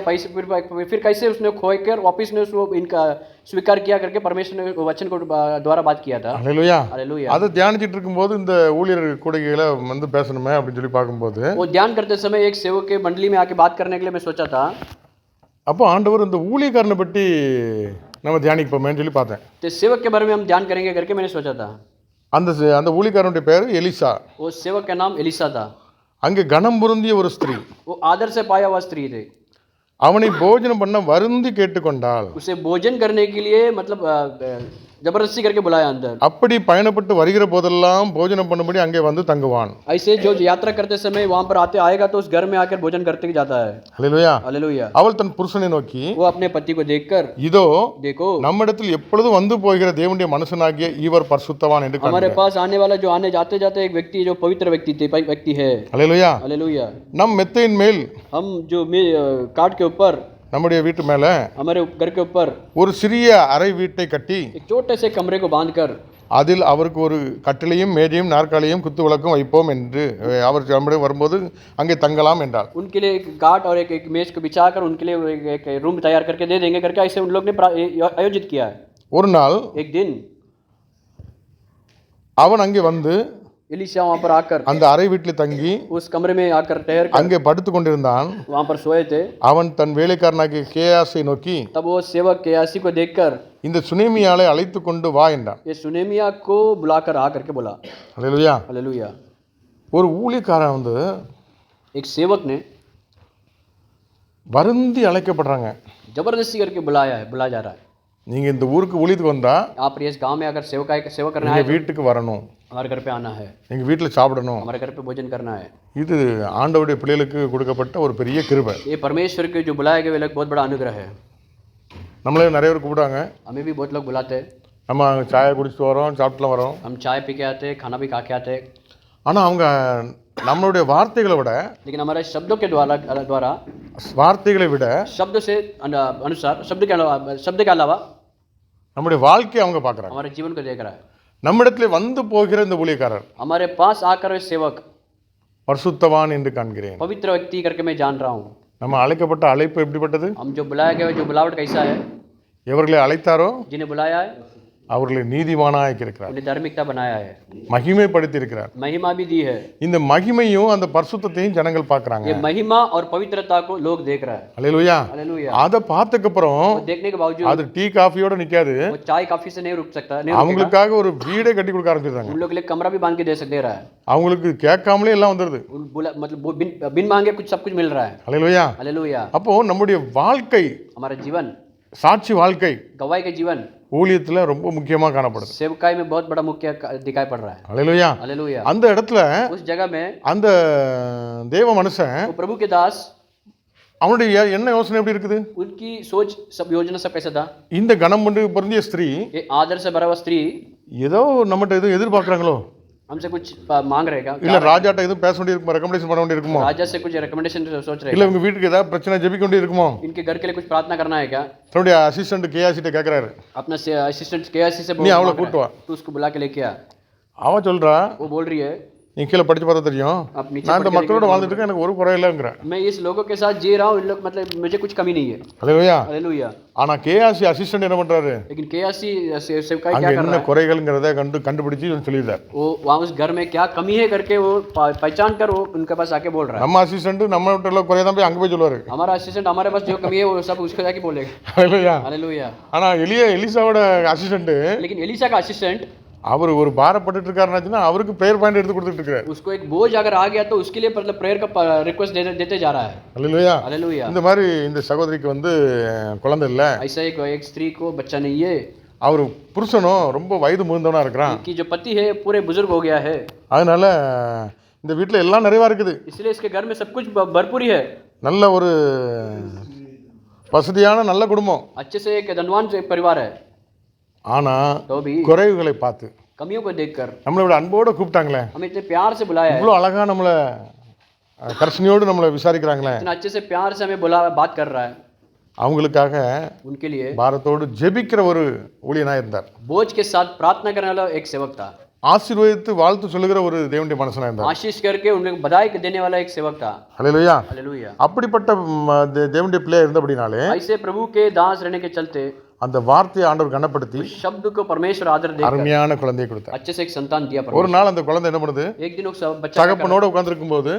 फिर कैसे उसने खोकर वापस ने उसको इनका स्वीकार किया करके परमेश्वर ने वचन को द्वारा बात किया था. हालेलुया. हालेलुया. அதை தியானிச்சிட்டு இருக்கும்போது இந்த ஊழியர் கூடைகளை வந்து பேசணுமே அப்படின்னு சொல்லி பார்க்கும்போது वो ध्यान करते समय एक सेवक के मंडली में आके बात करने के लिए मैं सोचा था. அப்போ ஆண்டவர் இந்த ஊழியக்காரனை பற்றி நம்ம தியானிப்போமேன்னு சொல்லி பார்த்தேன். तो सेवक के बारे में हम ध्यान करेंगे करके मैंने सोचा था. அந்த ஊழியக்காரனுடைய பேர் எலிசா. वो सेवक का नाम एलिसा था. அங்கே கனம் பொருந்திய ஒரு ஸ்திரீ, वो आदर से पाया हुआ स्त्री थे. அவனை போஜனம் பண்ண வருந்தி கேட்டுக்கொண்டாள். उसे भोजन करने के लिए मतलब जबरदस्ती करके बुलाया अंदर. அப்படி பயணப்பட்டு வருகிற போதெல்லாம் போஜனம் பண்ணும்படி அங்கே வந்து தங்குவான். ऐसे जो यात्रा करते समय वहां पर आते आएगा तो उस घर में आकर भोजन करते जाता है. हालेलुया. हालेलुया. அவள் தன் புருஷனை நோக்கி वो अपने पति को देखकर இதோ देखो நம்மிடத்தில் எப்பொழுதும் வந்து போகிற தேவனுடைய மனுஷனாகிய இவர் பரிசுத்தவான் என்று हमारे पास आने वाला जो आने जाते जाते एक व्यक्ति जो पवित्र व्यक्ति है. हालेलुया. हालेलुया. நம் மெத்தையின் மேல் हम जो काट के ऊपर நம்முடைய வீட்டு மேல हमारे घर के ऊपर ஒரு சிறிய அறை வீட்டை கட்டி एक छोटे से कमरे को बांधकर அதில் அவருக்கு ஒரு கட்டிலையும் மேஜையும் நாற்காலியும் குத்து விளக்கும் வைப்போம் என்று அவர் நம்முடைய வரும்போது அங்கே தங்கலாம் என்றார். उनके लिए एक गाट और एक मेज को बिछाकर उनके लिए एक रूम तैयार करके दे देंगे करके ऐसे उन लोग ने आयोजित किया है. ஒரு நாள் एक दिन அவன் அங்கே வந்து एलिशा वहां पर आकर அந்த அறை வீட்டில் தங்கி उस कमरे में आकर ठहर कर அங்கே படுத்து கொண்டிருந்தான். वहां पर सोए थे. அவன் தன் வேலைக்காரனாகிய கேயாசை நோக்கி तब वो सेवक केयासी को देखकर இந்த சுனேமியாளை அழைத்து கொண்டு வா என்றான். ये सुनेमिया को बुलाकर आ करके बोला. हालेलुया. हालेलुया. ஒரு ஊழியக்காரன் வந்து एक सेवक ने வருந்தி அழைக்கப்படுறாங்க. जबरदस्ती करके बुलाया जा रहा है. நீங்க இந்த ஊருக்கு ஊழியத்துக்கு வந்தா आप इस गांव में अगर सेवा करना நீங்க है வீட்டுக்கு வரணும், हमारे घर पे आना है, எங்க வீட்டில் சாப்பிடணும். हमारे घर पे भोजन करना है. இது ஆண்டவருடைய பிள்ளைகளுக்கு கொடுக்கப்பட்ட ஒரு பெரிய கிருபை. ये परमेश्वर के जो बुलाए गए लोग बहुत बड़ा अनुग्रह है. நம்மளே நிறைய பேர் கூப்பிடுவாங்க. हमें भी बहुत लोग बुलाते हैं. நம்ம சாயை குடிச்சிட்டு வரோம், சாப்பிட்டுலாம் வரோம். हम चाय पी के आते हैं, खाना भी खा के आते हैं. ஆனால் அவங்க நம்மளுடைய வார்த்தைகளை விட लेकिन हमारे शब्दों के द्वारा வார்த்தைகளை விட शब्द से अनुसार शब्द के अलावा நம்முடைய வாழ்க்கையை அவங்க பார்க்குறாங்க. हमारे जीवन को देख रहा है. நம்மிடத்துல வந்து போகிற இந்த ஊழியக்காரர் हमारे पास आकर सेवक பரிசுத்தவான் என்று காண்கிறேன். पवित्र व्यक्ति करके मैं जान रहा हूँ. நம்ம அழைக்கப்பட்ட அழைப்பு எப்படிப்பட்டது? हम जो बुलाया गए जो बुलावट कैसा है? எவர்களை அழைத்தாரோ जिन्हें बुलाया है அவர்களை நீதிமானாக இருக்கிறார், उन्हें धार्मिकता बनाया है, மகிமைப்படுத்தி இருக்கிறார். महिमा भी दी है. இந்த மகிமையும் அந்த பரிசுத்தத்தையும் ஜனங்கள் பார்க்கறாங்க. ये महिमा और पवित्रता को लोग देख रहा है. அல்லேலூயா. हालेलुया. அத பார்த்ததுக்கு அப்புறம் देखने के बावजूद அது டீ காஃபியோட நிக்காது. वो चाय काफी से नहीं रुक सकता, नहीं रुकेगा. அவங்களுக்காக ஒரு வீடே கட்டி கொடுக்க ஆரம்பிச்சாங்க. उन लोग के लिए कमरा भी बांध के दे रहा है. அவங்களுக்கு கேட்காமலே எல்லாம் வந்துருது. मतलब बिन मांगे कुछ सब कुछ मिल रहा है. அல்லேலூயா. हालेलुया. அப்போ நம்முடைய வாழ்க்கை, हमारा जीवन, சாட்சி வாழ்க்கை गवाही का जीवन ஊழியத்துல ரொம்ப முக்கியமா காணப்படுது. सेवकाई में बहुत बड़ा मुख्य दिखाई पड़ रहा है. அல்லேலூயா. हालेलुया. அந்த இடத்துல उस जगह में அந்த தேவ மனுஷன் वो प्रभु के दास அவனுடைய என்ன யோசனை எப்படி இருக்குது? उनकी सोच सब योजना सब कैसा था? இந்த கணம் பண்ணி பொருந்திய ஸ்திரீ ये आदर से भरा हुआ स्त्री ஏதோ நம்மகிட்ட எதுவும் எதிர்பார்க்குறாங்களோ, हमसे कुछ मांग रहेगा, இல்லை ராஜாட்ட எதுவும் பேச வேண்டியிருக்குமோ, ரெக்கமெண்டேஷன் பண்ண வேண்டியிருக்குமோ, राजा से कुछ रिकमेंडेशन सोच रहे இல்லை இவங்க வீட்டுக்கு ஏதாவது பிரச்சனை ஜெபிக்க வேண்டியிருக்குமோ, इनके घर के लिए कुछ प्रार्थना करना है क्या? தன்னுடைய அசிஸ்டன்ட் கேஆசிட்ட கேட்குறாரு, अपना असिस्टेंट केआरसी से நீ அவளை கூட்டு வா. तो उसको बुला के लेके आ. அவன் சொல்றா, वो बोल रही है நீ கீழே படிச்சு பார்த்தா தெரியும், आप नीचे நான் இந்த மக்களோட வாழ்ந்துட்டு இருக்கேன், எனக்கு ஒரு குறை இல்லைங்கிற. मैं इस लोगों के साथ जी रहा हूँ, इन लोग मतलब मुझे कुछ कमी नहीं है. அல்லேலூயா. हालेलुया. ஆனா கேஆசி அசிஸ்டன்ட் என்ன பண்றாரு, लेकिन केआरसी सेवकाई அங்க क्या कर என்ன रहा है? குறைகள்ங்கிறத கண்டுபிடிச்சு சொல்லிடுறாரு. वो वहाँ उस घर में क्या कमी है करके वो पहचान कर वो उनके पास आके बोल रहा है. நம்ம அசிஸ்டன்ட் நம்ம வீட்டுல குறைய தான் போய் அங்க போய் சொல்லுவாரு. हमारा असिस्टेंट हमारे पास जो कमी है वो सब उसको जाके बोलेगा. அல்லேலூயா. हालेलुया. ஆனா எலிசாவோட அசிஸ்டன்ட், लेकिन एलिशा का असिस्टेंट அவர் ஒரு பாரப்பட்டு இருக்காருன்னா அவருக்கு பிரேயர் பாயிண்ட் எடுத்து கொடுத்துட்டு இருக்காரு. उसको एक बोझ अगर आ गया तो उसके लिए मतलब प्रेयर का रिक्वेस्ट देते जा रहा है. அல்லேலூயா. हालेलुया. இந்த மாதிரி இந்த சகோதரிக்கு வந்து குழந்தை இல்லை, ऐसा एक स्त्री को बच्चा नहीं है, அவர் புருஷனும் ரொம்ப வயது முதிர்ந்தவனா இருக்கிறான், कि जो पति है पूरे बुजुर्ग हो गया है, அதனால இந்த வீட்டில் எல்லாம் நிறைவா இருக்குது, इसलिए इसके घर में सब कुछ भरपूरी है, நல்ல ஒரு வசதியான நல்ல குடும்பம். अच्छे से एक धनवान से एक परिवार है. ஆனா तो भी குறைவுகளை பார்த்து कमियों को देखकर நம்மளோட அன்போட கூப்பிட்டாங்களே, हमें इतने प्यार से बुलाया है, இவ்வளோ அழகா நம்மளை கர்ஷனையோடு நம்மளை விசாரிக்கிறாங்களே, इतना अच्छे से प्यार से हमें बुला बात कर रहा है, அவங்களுக்காக उनके लिए பாரத்தோடு ஜெபிக்கிற ஒரு ஊழியனா இருந்தார். बोझ के साथ प्रार्थना करने वाला एक सेवक था, ஆசீர்வதித்து வாழ்த்து சொல்லுகிற ஒரு தேவனுடைய மனுஷனா இருந்தார். आशीष करके उन्हें बधाई देने वाला एक सेवक था. அல்லேலூயா. हालेलुया. அப்படிப்பட்ட தேவனுடைய பிள்ளையா இருந்தபடினாலே ऐसे प्रभु के दास रहने के चलते அந்த வார்த்தையை ஆண்டவர் கனப்படுத்தி शब्द को परमेश्वर आदर देकर அருமையான குழந்தையை கொடுத்தார். अच्छे से एक संतान दिया. ஒரு நாள் அந்த குழந்தை என்ன பண்ணுது, एक दिन वो बच्चा தகப்பனோட உட்கார்ந்துருக்கும் போது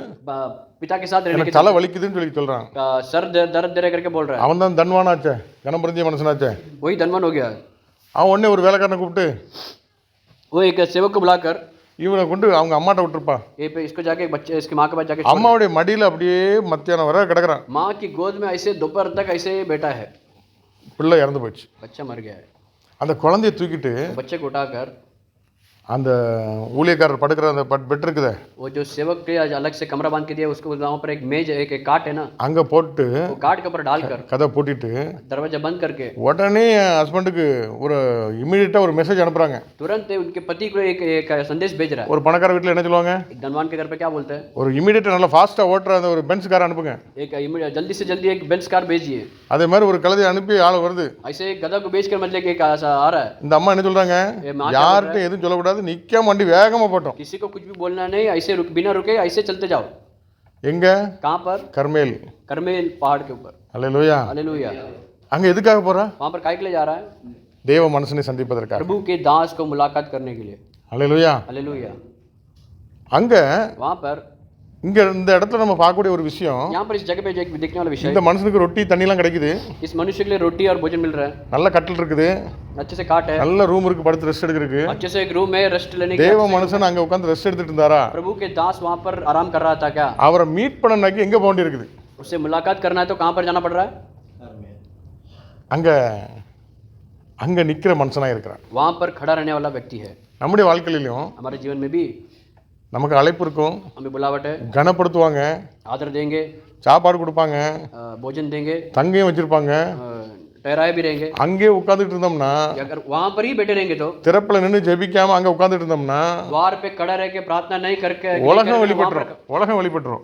पिता के साथ रहने எனக்கு தலை வலிக்குதுன்னு சொல்லி சொல்றான். का सर दर्द दे रहा करके बोल रहा है. அவன் தான் தன்வானாச்சே, கனம்புரிஞ்சிய மனுஷனாச்சே. वही धनवान हो गया. அவன் உடனே ஒரு வேலைக்காரனை கூப்பிட்டு वो एक सेवक को बुलाकर இவனை கொண்டு அவங்க அம்மாட்ட விட்டுருப்பா. ये पे इसको जाके बच्चे इसकी माँ के पास जाके அம்மாவுடைய மடியில் அப்படியே மத்தியானம் வர கிடக்குறான். माँ की गोद में ऐसे दोपहर तक ऐसे बैठा है. பிள்ளை இறந்து போச்சு. बच्चा मर गया है. அந்த குழந்தைய தூக்கிட்டு बच्चे को उठाकर அந்த ஊழியக்காரர் படுக்கிற அந்த பெட் இருக்குதே, वो जो सेवक के अलग से कमरा बांध के दिया उसको वहाँ पर एक मेज एक काट है ना, அங்கே போட்டு वो काट के ऊपर डालकर கதை பூட்டிட்டு दरवाजा बंद करके உடனே ஹஸ்பண்டுக்கு ஒரு இமீடியட்டாக ஒரு மெசேஜ் அனுப்புகிறாங்க. तुरंत उनके पति को एक संदेश भेज रहा है. ஒரு பணக்கார வீட்டில் என்ன சொல்லுவாங்க, एक धनवान के घर पे क्या बोलते हैं, ஒரு இமீடியட்டாக நல்லா ஃபாஸ்ட்டாக ஓட்டுற அந்த ஒரு பென்ஸ் காரை அனுப்புங்க. एक जल्दी से जल्दी एक बेंच कार भेजिए. அதே மாதிரி ஒரு கழுதை அனுப்பி ஆள் வருது. ऐसे एक गधा को बेच कर मतलब एक आ रहा है. இந்த அம்மா என்ன சொல்கிறாங்க, யார்கிட்ட எதுவும் சொல்லக்கூடாது, நிற்காம வண்டி வேகமாக போட்டோம். किसी को कुछ भी बोलना नहीं, ऐसे बिना रुके ऐसे चलते जाओ. எங்க? कहाँ पर? கர்மேல். करमेल पहाड़ के ऊपर. அல்லேலூயா. हालेलुया. அங்கே எதுக்காக போகிறா? वहाँ पर काय के लिए जा रहा है? தேவ மனுஷனை சந்திப்பதற்காக. प्रभु के दास को मुलाकात करने के लिए. அல்லேலூயா. हालेलुया. அங்கே वहाँ पर இங்கே இந்த இடத்துல நம்ம பார்க்கக்கூடிய ஒரு விஷயம், यहाँ पर इस जगह पे जो एक देखने वाला विषय, இந்த மனுஷனுக்கு ரொட்டி தண்ணிலாம் கிடைக்குது, इस मनुष्य के लिए रोटी और भोजन मिल रहा है, நல்ல கட்டில் இருக்குது, अच्छे से काट है, நல்ல ரூம் இருக்கு, படுத்து ரெஸ்ட் எடுக்கிறதுக்கு. अच्छे से एक रूम है रेस्ट लेने के. தேவ மனுஷன் அங்கே உட்காந்து ரெஸ்ட் எடுத்துட்டு இருந்தாரா? प्रभु के दास वहाँ पर आराम कर रहा था क्या? அவரை மீட் பண்ணனாக்கி எங்கே போக வேண்டி இருக்குது? उससे मुलाकात करना है तो कहाँ पर जाना पड़ रहा है? அங்கே அங்கே நிற்கிற மனுஷனாக இருக்கிறான். वहाँ पर खड़ा रहने वाला व्यक्ति है. நம்முடைய வாழ்க்கையிலும் हमारे जीवन में भी நமக்கு அழைப்பு இருக்கும், हमें बुलावट है, கனப்படுத்துவாங்க, आदर देंगे, சாப்பாடு கொடுப்பாங்க, भोजन देंगे, தங்கையும் வச்சிருப்பாங்க. ठहराए भी रहेंगे. அங்கே உட்காந்துட்டு இருந்தோம்னா, अगर वहाँ पर ही बैठे रहेंगे तो திறப்பில் நின்று ஜெபிக்காம அங்கே உட்காந்துட்டு இருந்தோம்னா द्वार पे खड़ा रह के प्रार्थना नहीं करके உலகம் வெளிப்பட்டுரும். உலகம் வெளிப்பட்டுரும்.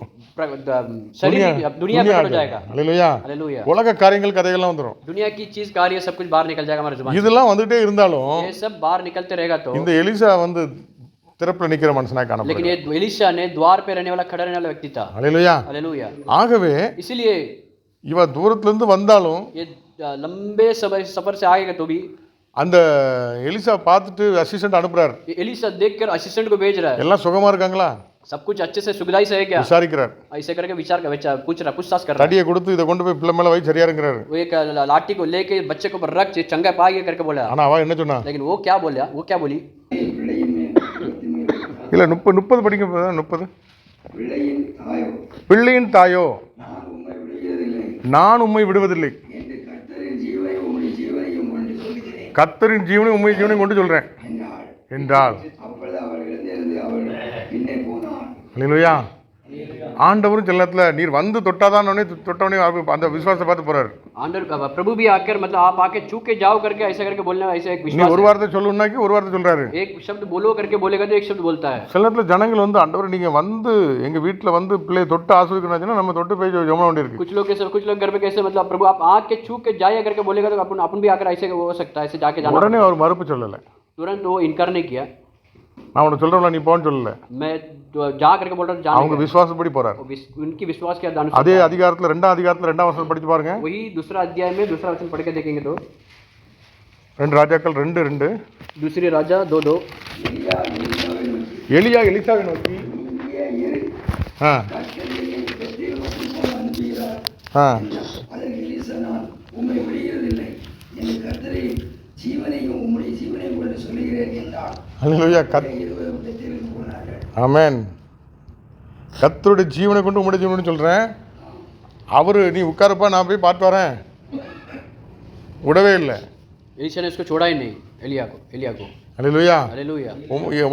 शरीर दुनिया में हो जाएगा. அல்லேலூயா. हालेलुया. உலக காரியங்கள் கதைகள்லாம் வந்துடும். दुनिया की चीज कार्य सब कुछ बाहर निकल जाएगा हमारे जुबान. இதெல்லாம் வந்துட்டே இருந்தாலும் ये सब बाहर निकलते रहेगा तो. இந்த எலிசா வந்து திறப்பில் நிற்கிற மனுஷனாக लेकिन காணப்படுறார். ये एलीशा ने द्वार पे रहने वाला खड़ा रहने वाला व्यक्ति था. அல்லேலூயா. हालेलुया. ஆகவே इसीलिए இவ தூரத்துல இருந்து வந்தாலும் ये लंबे सफर से आएगा तो भी அந்த எலிசா பார்த்துட்டு அசிஸ்டன்ட் அனுப்புறாரு. एलीशा देखकर असिस्टेंट को भेज रहा है. எல்லாம் சுகமா இருக்காங்களா सब कुछ अच्छे से सुविधाई से है क्या? விசாரிக்கிறார். ऐसे करके पूछताछ कर रहा है. தடியை கொடுத்து இதை கொண்டு போய் பிள்ளை மேல வை சரியா இருக்கிறாரு. वो एक लाठी को लेके बच्चे को ऊपर रख चंगा पाएगा करके बोला. ஆனா அவ என்ன சொன்னா, लेकिन वो क्या बोली? இல்ல 30 படிக்க 30 பிள்ளையின் தாயோ நான் உம்மை விடுவதில்லை, கர்த்தரின் ஜீவனையும் உம்மை ஜீவனையும் கொண்டு சொல்றேன் என்றால். அல்லேலூயா. ஆண்டவரும் சில நேரத்துல நீர் வந்து தொட்டாதான் தொட்டவனே அந்த விசுவாசத்தை பார்த்து போறாரு. आंदर प्रभु भी आकर मतलब आप आके छू के जाओ करके ऐसा करके बोलना, ऐसा एक நீ विश्वास ஒரு வார்த்தை சொல்லணும்னாக்கி ஒரு வார்த்தை சொல்றாரு. है। एक शब्द बोलो करके बोलेगा तो एक शब्द बोलता है। சில நேரத்துல ஜனங்கள் வந்து ஆண்டவர் நீங்க வந்து எங்க வீட்டுல வந்து பிள்ளையை தொட்டு ஆசீர்வதிக்கணும்னா நம்ம தொட்டு போய் ஜெபம் பண்ண வேண்டியிருக்கு. कुछ लोग घर पे कैसे मतलब प्रभु आप आके छू के जाया करके बोलेगा तो अपन भी आकर ऐसे हो सकता है, ऐसे जाके जाना। உடனே அவர் மறுப்பு சொல்லல. तुरंत वो इनकार नहीं किया। நான் உனக்கு சொல்றேன்ல நீ போன்னு சொல்லல. मैं जा करके बोल रहा हूं, அவங்க விசுவாசப்படி போறாரு. उनकी विश्वास के अनुसार। அதே அதிகாரத்துல இரண்டாம் அதிகாரத்துல இரண்டாம் வசனம் படிச்சு பாருங்க. वही दूसरा अध्याय में दूसरा वचन पढ़ के देखेंगे तो 2 ராஜாக்கள் 2:2 दूसरी राजा 2:2 எலியா எலிசாவை நோக்கி ஆ ஆ அல்லேலூயா. ஆமென். கர்த்தருடைய ஜீவனை கொண்டு உம்முடைய ஜீவனை சொல்றேன். அவரு நீ உட்காரப்பா நான் போய் பார்த்து வரேன் விடவே இல்லை. एलिशा ने उसको छोड़ा ही नहीं, एलिया को। அல்லேலூயா. हालेलुया।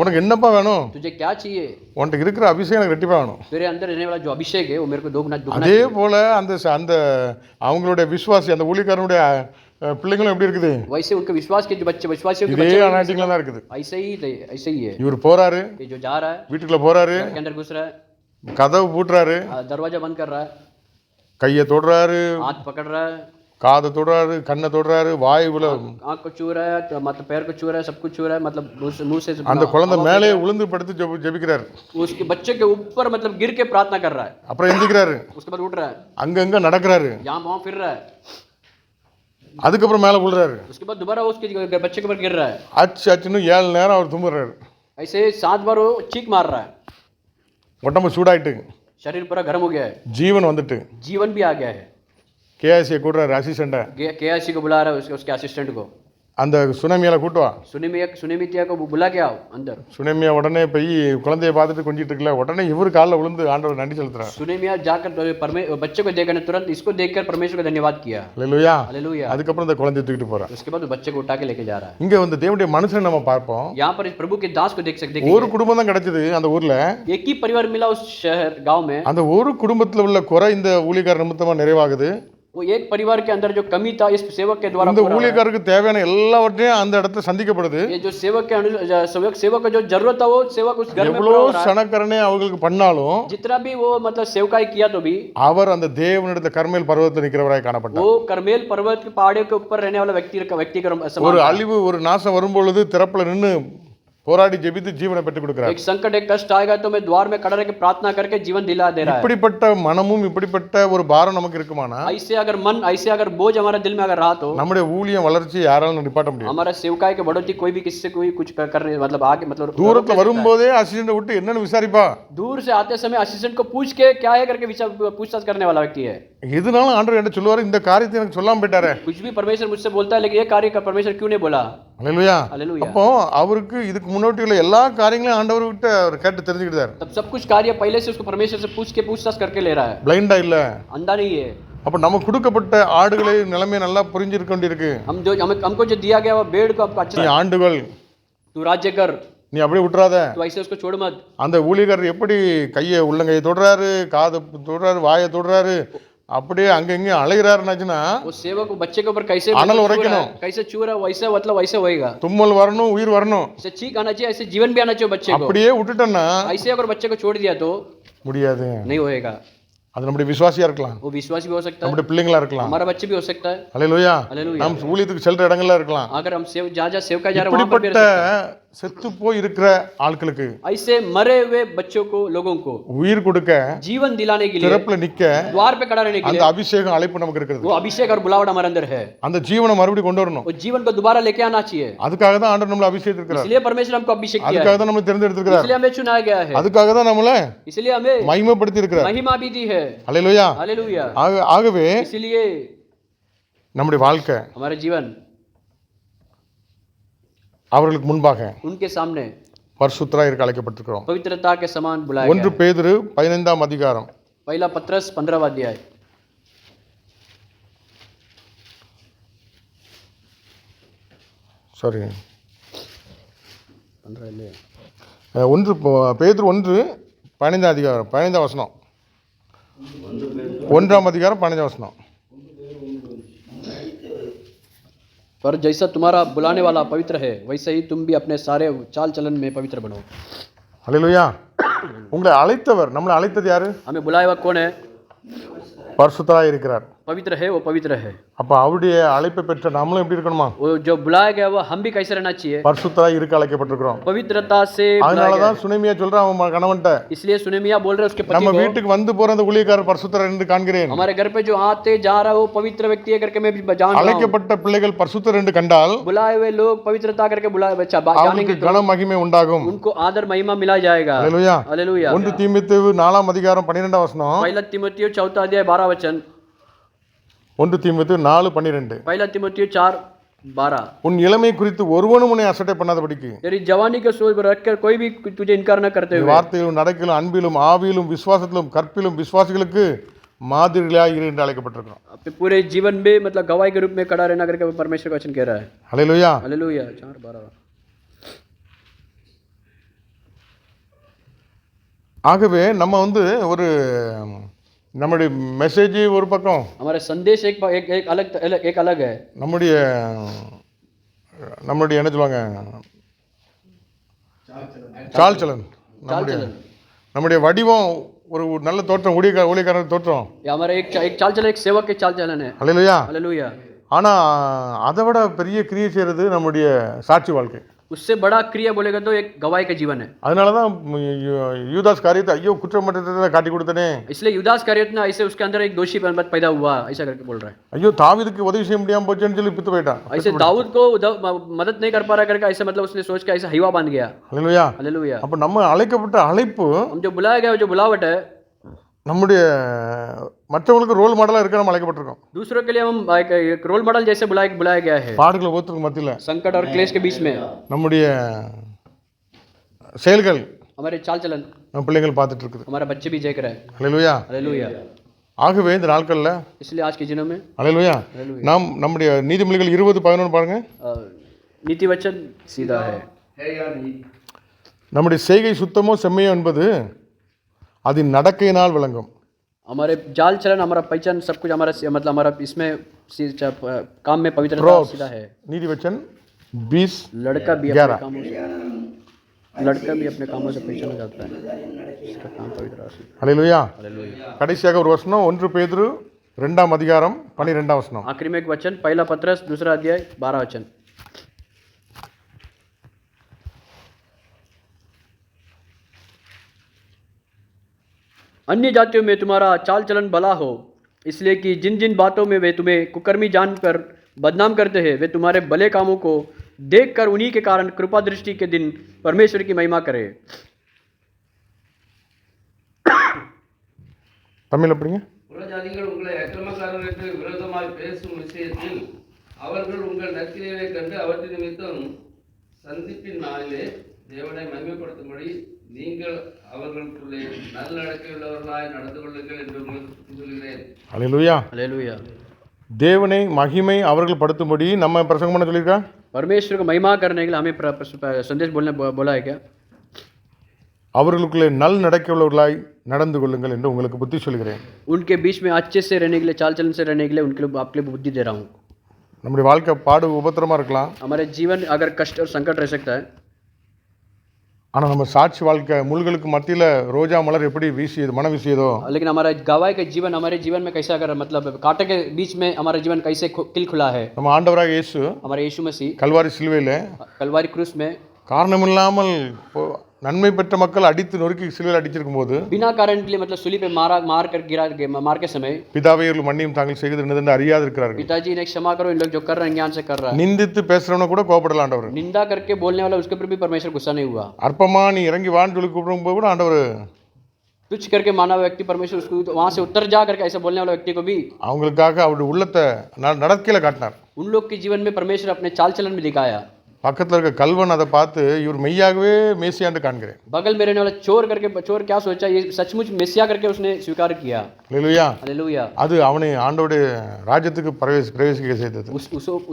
உனக்கு என்னப்பா வேணும்? तुझे क्या चाहिए? உன்கிட்ட இருக்கிற அபிஷேகம் எனக்கு ரெட்டிப்பா வேணும். तेरे अंदर रहने वाला जो अभिषेक है वो मेरे को दुगना அதே போல அந்த அவங்களுடைய விசுவாசி அந்த ஊழியக்காரனுடைய பிள்ளைங்களும் எப்படி இருக்குது? वैसे उनके विश्वास के जो बच्चे विश्वासियों के இதே बच्चे அனாட்டிங்ல தான் இருக்குது. ऐसे ही है। இவர் போறாரு, ये जो जा रहा है வீட்டுக்குள்ள போறாரு, घर के अंदर घुस रहा है, கதவு பூட்டுறாரு, दरवाजा बंद कर रहा है, கையை தொடுறாரு, हाथ पकड़ रहा है, காதை தொடுறாரு, கண்ணை தொடுறாரு, வாயுல आंख को छू रहा है, मतलब पैर को छू रहा है, सब कुछ छू रहा है, मतलब मुंह से அந்த குழந்தை மேலே விழுந்து படுத்து ஜெபிக்கிறாரு. उसके बच्चे के ऊपर मतलब गिर के प्रार्थना कर रहा है, அப்புறம் எந்திக்கிறாரு, उसके बाद उठ रहा है, அங்கங்க நடக்கிறாரு, यहाँ वहाँ फिर रहा है, அதுக்கப்புறம் மேலே விழுறாரு, उसके बाद दोबारा उसके बच्चे के ऊपर गिर रहा है, அச்சுன்னு 7 நேரம் அவர் தும்புறாரு. ऐसे 7 बार वो चीख मार रहा है, உடம்பு சூடாயிட்டு, शरीर पूरा गर्म हो गया है, ஜீவன் வந்துட்டு, जीवन भी आ गया है। கேஎஸ்ஏ கூட்டுறாரு அசிஸ்டண்ட, केआईसी को बुला रहा है, उसके असिस्टेंट को, அந்த சுனாமியால கூட்டுவா. सुनिमिया को बुला के आओ अंदर। சுனாமியா உடனே போய் குழந்தைய பார்த்துட்டு கொஞ்சிட்டு இருக்கல, உடனே இவரு காலில் விழுந்து ஆண்டவர் நன்றி செலுத்துறாரு. सुनिमिया जाकर बच्चे को देखकर तुरंत इसको देखकर परमेश्वर का धन्यवाद किया। அல்லேலூயா. हालेलुया। அதுக்கப்புறம் இந்த குழந்தைய தூக்கிட்டு போறார். उसके बाद वो बच्चे को उठा के लेके जा रहा है। இங்க வந்து தேவனுடைய மனுஷனை நம்ம பார்ப்போம். यहाँ पर इस प्रभु के दास को देख सकते हैं। ஒரு குடும்பம் தான் கிடைச்சது அந்த ஊர்ல. एक ही परिवार मिला उस शहर गांव में। அந்த ஒரு குடும்பத்துல உள்ள குறை இந்த ஊழியக்கார நிமித்தமா நிறைவாகுது. वो एक परिवार के अंदर जो कमी था इस सेवक के द्वारा இந்த ஊழியக்காரருக்கு தேவையான எல்லாவற்றையும் அந்த இடத்துல சந்திக்கப்படுது. ये जो सेवक को जो जरूरत था वो सेवक उस घर में पूरा எவ்வளவு हो रहा है। சனக்கரணை அவங்களுக்கு பண்ணாலும் जितना भी वो मतलब सेवकाई किया तो भी அவர் அந்த தேவனிடத்துல கர்மேல் பர்வதத்தில் நிற்கிறவராய் காணப்பட்டார். वो करमेल पर्वत की पहाड़ियों के ऊपर रहने वाला व्यक्ति का समान ஒரு था। அழிவு ஒரு நாசம் வரும்பொழுது திறப்புல நின்னு போராடி ஜெபித்து ஜீவனை பெற்றுக் கொடுக்கிறார். एक संकट एक कष्ट आएगा तो मैं द्वार में खड़ा रह के प्रार्थना करके जीवन दिला दे रहा है। இப்படிப்பட்ட மனமும் இப்படிப்பட்ட ஒரு பாரம் நமக்கு இருக்குமானா ऐसे अगर बोझ हमारे दिल में अगर रहा तो நம்முடைய ஊழியம் வளர்ச்சி யாராலும் நிப்பாட்ட முடியாது. हमारा सेवकाई के बढ़ोतरी कोई भी किससे कोई कुछ करने मतलब आगे मतलब தூரத்துல வரும்போதே அசிஸ்டன்ட் விட்டு என்னன்னு விசாரிப்பா. दूर से आते समय असिस्टेंट को पूछ के क्या है करके पूछताछ करने वाला व्यक्ति है। எதுனாலும் ஆண்டவர் என்ன சொல்லுவாரு, இந்த காரியத்தை எனக்கு சொல்லாம போயிட்டாரே. कुछ भी परमेश्वर मुझसे बोलता है लेकिन ये कार्य का परमेश्वर क्यों नहीं बोला? அல்லேலூயா. हालेलुया। அப்போ அவருக்கு இதுக்கு முன்னாடி உள்ள எல்லா காரியங்களையும் ஆண்டவர்கிட்ட அவர் கேட்டு தெரிஞ்சுக்கிட்டார். तब सब कुछ कार्य पहले से उसको परमेश्वर से पूछ के पूछताछ करके ले रहा है, பிளைண்டா இல்ல. अंधा नहीं है। அப்ப நமக்கு கொடுக்கப்பட்ட ஆடுகளை நிலைமை நல்லா புரிஞ்சிருக்க வேண்டியிருக்கு. हमको जो दिया गया वो भेड़ को हमको अच्छा நீ ஆண்டுகள் तू राज्य कर, நீ அப்படியே விட்டுறாத. तू ऐसे उसको छोड़ मत। அந்த ஊழியக்காரர் எப்படி கையை உள்ளங்கையை தொடுறாரு, காதை தொடுறாரு, வாயை தொடுறாரு, அப்படியே அங்கங்க அலைகிறாருனாச்சுன்னா वो सेवक को बच्चे के ऊपर कैसे अनल उरैकணும், कैसे छू रहा वैसे मतलब वैसे होएगा। தும்மல் வரணும், உயிர் வரணும். ऐसे चीख आना चाहिए, ऐसे जीवन भी आना चाहिए बच्चे को। அப்படியே விட்டுட்டேன்னா ऐसे अगर बच्चे को छोड़ दिया तो முடியாது. नहीं होएगा। அது நம்முடைய விசுவாசியா இருக்கலாம், वो विश्वास भी हो सकता है, நம்முடைய பிள்ளைங்களா இருக்கலாம், हमारा बच्चे भी हो सकता है। அல்லேலூயா. हालेलुया। நாம் ஊழியத்துக்கு செல்ற இடங்கள்ல இருக்கலாம். अगर हम जहाँ सेवका जा रहे हैं वहाँ पर भी இப்படிப்பட்ட செத்து போய் இருக்கிற ஆட்களுக்கு ऐसे मरे हुए बच्चों को लोगों को உயிர் கொடுக்க, जीवन दिलाने के लिए திறப்புல நிக்க द्वार पे खड़ा रहने के அந்த लिए அபிஷேகம் அழைப்பு நமக்கு இருக்குது. वो अभिषेक और बुलावट हमारे अंदर है। அந்த ஜீவனை மறுபடியும் கொண்டு வரணும். वो जीवन को दोबारा लेके आना चाहिए। அதுக்காக தான் ஆண்டவர் நம்மளை அபிஷேகித்திருக்கிறார். इसलिए परमेश्वर हमको अभिषेक किया அதுக்காக है, தான் நம்மளை தேர்ந்தெடுத்திருக்கிறார். इसलिए हमें चुना गया है, அதுக்காக தான் நம்மளை इसलिए हमें மகிமைப்படுத்தி இருக்கிறார். महिमा भी दी है। அல்லேலூயா. हालेलुया। ஆகவே इसलिए நம்முடைய வாழ்க்கை हमारे जीवन அவர்களுக்கு முன்பாக उनके सामने பரிசுத்தராய் இருக்க அழைக்கப்பட்டிருக்கிறோம். पवित्रता के समान बुलाया 1 गया है। பேதுரு 15ஆம் அதிகாரம் पहला पत्रस 15वां अध्याय। சாரி 15 1 பேதுரு 1 15ஆம் அதிகாரம் 15ஆம் வசனம். 1ஆம் அதிகாரம் 15ஆம் வசனம். पर जैसा तुम्हारा बुलाने वाला पवित्र है वैसे ही तुम भी अपने सारे चाल चलन में पवित्र बनो. அல்லேலூயா. உங்களை அழைத்தவர், நம்மளை அழைத்தது யாரு? हमें बुलाया हुआ कौन है? பரிசுத்தராய் இருக்கிறார். पवित्र है, वो पवित्र है. அப்ப அவருடைய அழைப்பை பெற்ற நம்மளும் எப்படி இருக்கணுமா? वो जो बुलाया गया वो हम भी कैसे रहना चाहिए? பரிசுத்தராய் இருக்க அழைக்கப்பட்டிருக்கிறோம். पवित्रता से அதனால தான் சுனேமியா சொல்றான் அவன் கணவன்ட்ட, इसलिए सुनेमिया बोल रहे उसके पति நம்ம को, வீட்டுக்கு வந்து போற அந்த ஊழியக்காரர் பரிசுத்தர் என்று காண்கிறேன். हमारे घर पे जो आते जा रहा है वो पवित्र व्यक्ति है करके मैं भी जान रहा हूं. அழைக்கப்பட்ட பிள்ளைகள் பரிசுத்தர் என்று கண்டால் बुलाए हुए लोग पवित्रता करके बुलाए बच्चा அவங்களுக்கு जानेंगे तो கன மகிமை உண்டாகும். उनको आदर महिमा मिला जाएगा. அல்லேலூயா. हालेलुया. 1 தீமோத்தேயு 4ஆம் அதிகாரம் 12ஆம் வசனம். पहला तीमुथियुस 4 अध्याय 12 वचन. 1 தீமோத்தேயு 4:12. पहला तीमुथियुस 4:12. உன் இளமை குறித்து ஒருவனும் உன்னை அசட்டை பண்ணாதபடிக்கு तेरी जवानी को सोच रखकर कोई भी तुझे इनकार न करते हुए வார்த்தையிலும் நடக்கையிலும் அன்பிலும் ஆவியிலும் விசுவாசத்திலும் கற்பிலும் விசுவாசிகளுக்கு மாதிரிகளாய் இரு என்று அழைக்கப்பட்டிருக்கிறோம். अपने पूरे जीवन में मतलब गवाही के रूप में खड़ा रहना करके परमेश्वर का वचन कह रहा है. அல்லேலூயா. हालेलुया. 4:12. ஆகவே நம்ம ஒரு நம்முடைய மெசேஜ் ஒரு பக்கம், हमारे संदेश एक अलग है. நம்முடைய என்ன சொல்லுவாங்க, சால்சலன், நம்முடைய வடிவம் ஒரு நல்ல தோற்றம், ஊழியக்காரர் தோற்றம். ये हमारा एक चाल चलन, एक सेवक के चाल चलन है. அல்லேலூயா. हालेलुया. ஆனா அதை விட பெரிய கிரியை செய்யறது நம்முடைய சாட்சி வாழ்க்கை. उससे बड़ा क्रिया बोलेगा तो एक गवाही का जीवन है. அதனால தான் யூதாஸ் காரியத்தை ஐயோ குற்றமற்றதை காட்டி கொடுத்தனே, इसलिए युदास कारियत ना ऐसे उसके अंदर एक दोषी पैदा हुआ ऐसा करके बोल रहा है. ஐயோ தாவீதுக்கு உதவி செய்ய முடியாம போச்சுன்னு சொல்லி பித்து போயிட்டான். ऐसे दाऊद को मदद नहीं कर पा रहा करके ऐसा मतलब उसने सोच के ऐसा हिवा बांध गया. அல்லேலூயா. हालेलुया. அப்ப நம்ம அழைக்கப்பட்ட அழைப்பு, हम जो बुलाया गया जो बुलावट है, நம்முடைய மற்றவங்களுக்கு ரோல் மாடலா இருக்க நம்ம அழைக்கப்பட்டிருக்கோம். दूसरों के लिए हम एक रोल मॉडल जैसे बुलाया गया है. பாடுகளை ஒத்துக்கு மத்தியில संकट और क्लेश के बीच में நம்முடைய செயல்கள், हमारे चाल चलन நம்ம பிள்ளைகள் பார்த்துட்டு இருக்குது. हमारा बच्चे भी देख रहे हैं. அல்லேலூயா. हालेलुया. ஆகவே இந்த நாட்கள்ல इसलिए आज के दिनों में அல்லேலூயா நாம் நம்முடைய நீதிமொழிகள் 20:11 பாருங்க. नीति वचन सीधा है. நம்முடைய செய்கை சுத்தமோ செம்மையோ என்பது அதன் நடக்கையினால் விளங்கும். हमारे चाल चलन, हमारा पहचान, सब कुछ हमारा मतलब हमारा इसमें काम में पवित्रता सीधा है. नीति वचन 20 लड़का भी अपने कामों से पहचाना जाता है. इसका काम पवित्र है. அல்லேலூயா. हालेलुया. கடைசியாக ஒரு வசனம் 1 பேதுரு 2ஆம் அதிகாரம் 12ஆம் வசனம். आखिरी में एक वचन, पहला पत्रस 2 अध्याय 12 वचन. अन्य जातियों में तुम्हारा चाल चलन भला हो, इसलिए कि जिन जिन बातों में वे तुम्हें कुकर्मी जानकर बदनाम करते हैं वे तुम्हारे भले कामों को देखकर उन्हीं के कारण कृपा दृष्टि के दिन परमेश्वर की महिमा करे. தமிழ் எப்படிங்க? புறஜாதிகள் உங்களை அக்கிரமக்காரர்களுக்கு விரோதமாய் பேசும் விஷயத்தில் அவர்கள் உங்கள் நற்கிரியைகளை கண்டு அவற்றின் நிமித்தம் சந்திப்பின் நாளிலே தேவனை மகிமைப்படுத்தும்படி நீங்கள் அவர்களுக்குள்ளே நல்லடக்கையுள்ளவர்களாய் நடந்து கொள்ளுங்கள் என்று உங்களுக்கு சொல்கிறேன். அல்லேலூயா. हालेलुया. தேவனை மகிமை அவர்கள் படுத்தும்படி நம்ம பிரசங்கம் பண்ண சொல்லியிருக்கா? परमेश्वर को महिमा करने के लिए हमें संदेश बोला है क्या? அவர்களுக்குள்ளே நல் நடக்கையுள்ளவர்களாய் நடந்து கொள்ளுங்கள் என்று உங்களுக்கு புத்தி சொல்கிறேன். उनके बीच में अच्छे से रहने के लिए, चाल चलन से रहने के लिए उनके लिए आपके लिए बुद्धि दे रहा हूँ. நம்முடைய வாழ்க்கை பாடு உபத்திரமா இருக்கலாம், हमारे जीवन अगर कष्ट और संकट रह सकता है, ஆனால் நம்ம சாட்சி வாழ்க்கை முள்களுக்கு மத்தியில் ரோஜா மலர் எப்படி வீசியது, மனம் வீசியதோ, लेकिन हमारा गवाही का जीवन हमारे जीवन में कैसा अगर मतलब कांटे के बीच में हमारा जीवन कैसे खिल खुला है. நம்ம ஆண்டவராக இயேசு हमारे यीशु मसीह கல்வாரி சிலுவையில் कलवारी क्रूस में காரணமில்லாமல் நன்மை பெற்ற மக்கள் அடித்து நொறுக்கி சிலுவையில் அடிச்சிருக்கும் போது बिना कारण के लिए मतलब सूली पे मार के समय பிதாவே இவர்கள் மன்னியும் தாங்கள் செய்கிறது என்னதென்று அறியாது இருக்கிறார்கள். पिताजी ने क्षमा करो, इन लोग जो कर रहे हैं ज्ञान से कर रहा है. நிந்தித்து பேசுறவன கூட கோபப்படல ஆண்டவர். निंदा करके बोलने वाला उसके ऊपर भी परमेश्वर गुस्सा नहीं हुआ. அற்பமா நீ இறங்கி வான்னு சொல்லி கூப்பிடும்போது கூட ஆண்டவர் तुच्छ करके माना व्यक्ति परमेश्वर उसको वहां से उत्तर जा करके ऐसा बोलने वाला व्यक्ति को भी அவங்களுக்காக அவருடைய உள்ளத்தை நடக்கையில காட்டினார். उन लोग के जीवन में परमेश्वर अपने चाल चलन में दिखाया. பக்கத்தில் இருக்க கல்வன் அதை பார்த்து இவர் மெய்யாகவே மேசியாண்டு காண்கிறேன். बगल में रहने वाला चोर क्या सोचा, ये सचमुच मेसिया करके उसने स्वीकार किया. அல்லேலூயா. हालेलुया. அது அவனை ஆண்டவருடைய ராஜ்யத்துக்கு பிரவேசிக்க செய்தது.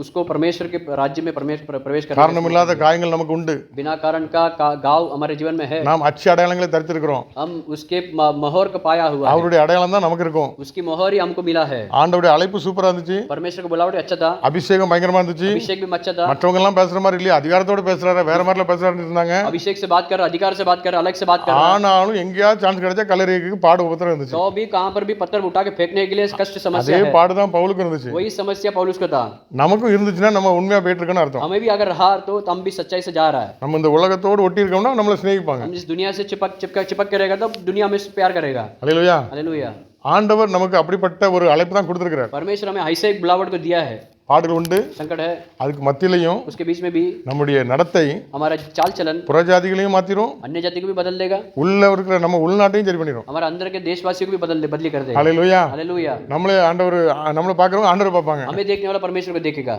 उसको परमेश्वर के राज्य में प्रवेश करने. காரணமில்லாத காயங்கள் நமக்கு உண்டு. बिना कारण का घाव हमारे जीवन में है. நாம் அச்சு அடையாளங்களை தரித்திருக்கிறோம். हम उसके मोहर को पाया हुआ है. அவருடைய அடையாளம் தான் நமக்கு இருக்கும். उसकी मोहर ही हमको मिला है. ஆண்டவருடைய அழைப்பு சூப்பரா இருந்துச்சு. परमेश्वर का बुलावट अच्छा था. அபிஷேகம் பயங்கரமா இருந்துச்சு. अभिषेक भी अच्छा था. மற்றவங்க எல்லாம் பேசுற மாதிரி இல்லையா, அதிகாரத்தோட பேசுறாரு, வேற மாதிரில பேசுறாருன்னு இருந்தாங்க. अभिषेक से बात कर रहा, अधिकार से बात कर रहा, अलग से बात कर रहा. ஆனாலும் எங்கேயாவது சான்ஸ் கிடைச்சா கல்லறைக்கு பாடு உபத்திரம் இருந்துச்சு. तो भी कहां पर भी पत्थर उठा के फेंकने के लिए कष्ट समस्या है. அதே பாடு தான் பவுலுக்கு இருந்துச்சு. वही समस्या पौलुस को था. நமக்கும் இருந்துச்சுன்னா நம்ம உண்மையா போயிட்டு இருக்கோம்னு அர்த்தம். हमें भी अगर रहा तो हम भी सच्चाई से जा रहा है. நம்ம இந்த உலகத்தோடு ஒட்டி இருக்கோம்னா நம்மள சிநேகிப்பாங்க. हम इस दुनिया से चिपक के रहेगा तो दुनिया हमें प्यार करेगा. அல்லேலூயா. हालेलुया. ஆண்டவர் நமக்கு அப்படிப்பட்ட ஒரு அழைப்பு தான் கொடுத்திருக்கிறார். परमेश्वर हमें ऐसे एक बुलावट को दिया है. பாடுகள் உண்டு, संकट है, அதுக்கு மத்தியிலையும் उसके बीच में भी நம்முடைய நடத்தை हमारा चाल चलन புறஜாதிகளையும் மாத்திரும், अन्य जाति को भी बदल देगा, உள்ள இருக்கிற நம்ம உள்நாட்டையும் சரி பண்ணிரும். हमारे अंदर के देशवासियों को भी बदली कर देगा. அல்லேலூயா. हालेलुया. நம்மளே ஆண்டவர் நம்மள பார்க்கறவங்க ஆண்டவரை பார்ப்பாங்க. हमें देखने वाला परमेश्वर को देखेगा.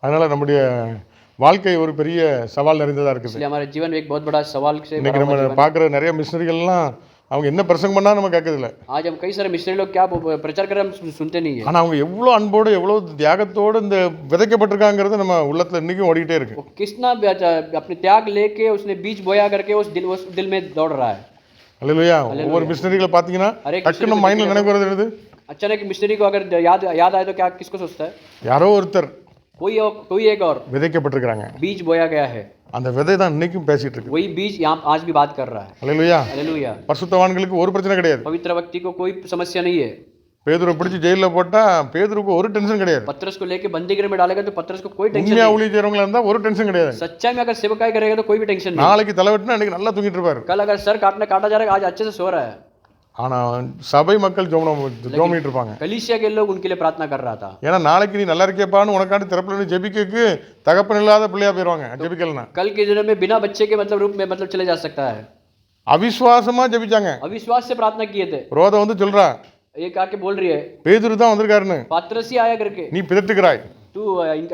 அதனால நம்முடைய வாழ்க்கை ஒரு பெரிய சவால் நிறைந்ததா இருக்குது. इसलिए हमारे जीवन में एक बहुत बड़ा सवाल से இன்னைக்கு நம்ம பார்க்குற நிறைய மிஷனரிகள்லாம் அவங்க என்ன பிரசங்கம் பண்ணா நம்ம கேட்கறது இல்லை. आज हम कई सारे मिशनरी लोग क्या प्रचार कर रहे हैं हम सुनते नहीं है. ஆனால் அவங்க எவ்வளோ அன்போடு எவ்வளோ தியாகத்தோடு இந்த விதைக்கப்பட்டிருக்காங்கிறது நம்ம உள்ளத்துல இன்னைக்கும் ஓடிக்கிட்டே இருக்கு. कितना अपने त्याग लेके उसने बीज बोया करके उस दिल में दौड़ रहा है. அல்லேலூயா. ஒவ்வொரு மிஷனரிகளை பார்த்தீங்கன்னா டக்குன்னு மைண்ட்ல நினைவு வருது என்னது, अचानक मिशनरी को अगर याद आए तो क्या किसको सोचता है? யாரோ ஒருத்தர் कोई एक और விதைக்கப்பட்டிருக்காங்க. बीज बोया गया है. அந்த விதை தான் இன்னைக்கும் பேசிட்டு இருக்கு. वही बीज यहाँ आज भी बात कर रहा है. அல்லேலூயா. हालेलुया. பரிசுத்தவான்களுக்கு ஒரு பிரச்சனை கிடையாது. पवित्र व्यक्ति को कोई समस्या नहीं है. பேதுருவை பிடிச்சி ஜெயில போட்டா பேதுருக்கு ஒரு டென்ஷன் கிடையாது. पतरस को लेके बंदीगृह में डालेगा तो पतरस को कोई टेंशन உண்மையா नहीं. ஊழிய செய்றவங்களா இருந்தா ஒரு டென்ஷன் கிடையாது. सच्चाई में अगर सेवकाई करेगा तो कोई भी टेंशन नहीं. நாளைக்கு தலைவெட்டினா இன்னைக்கு நல்லா தூங்கிட்டு இருப்பாரு. कल अगर सर काटा जा रहा है आज अच्छे से सो रहा है. ஆனா சபை மக்கள் ஜோமிட்டு இருப்பாங்க. कलीसिया के लोग उनके लिए प्रार्थना कर रहा था. ஏன்னா நாளைக்கு நீ நல்லா இருக்கியப்பான்னு உனக்காண்டி திறப்புல ஜெபிக்கக்கு தகப்பன் இல்லாத பிள்ளையா போயிருவாங்க ஜெபிக்கலனா. कल के दिन में बिना बच्चे के मतलब रूप में मतलब चले जा सकता है. அவிசுவாசமா ஜெபிச்சாங்க. अविश्वास से प्रार्थना किए थे. ரோத வந்து சொல்றா, एक आके बोल रही है பேதுரு தான் வந்திருக்காருன்னு, पतरस ही आया करके நீ பிதற்றுகிறாய். तू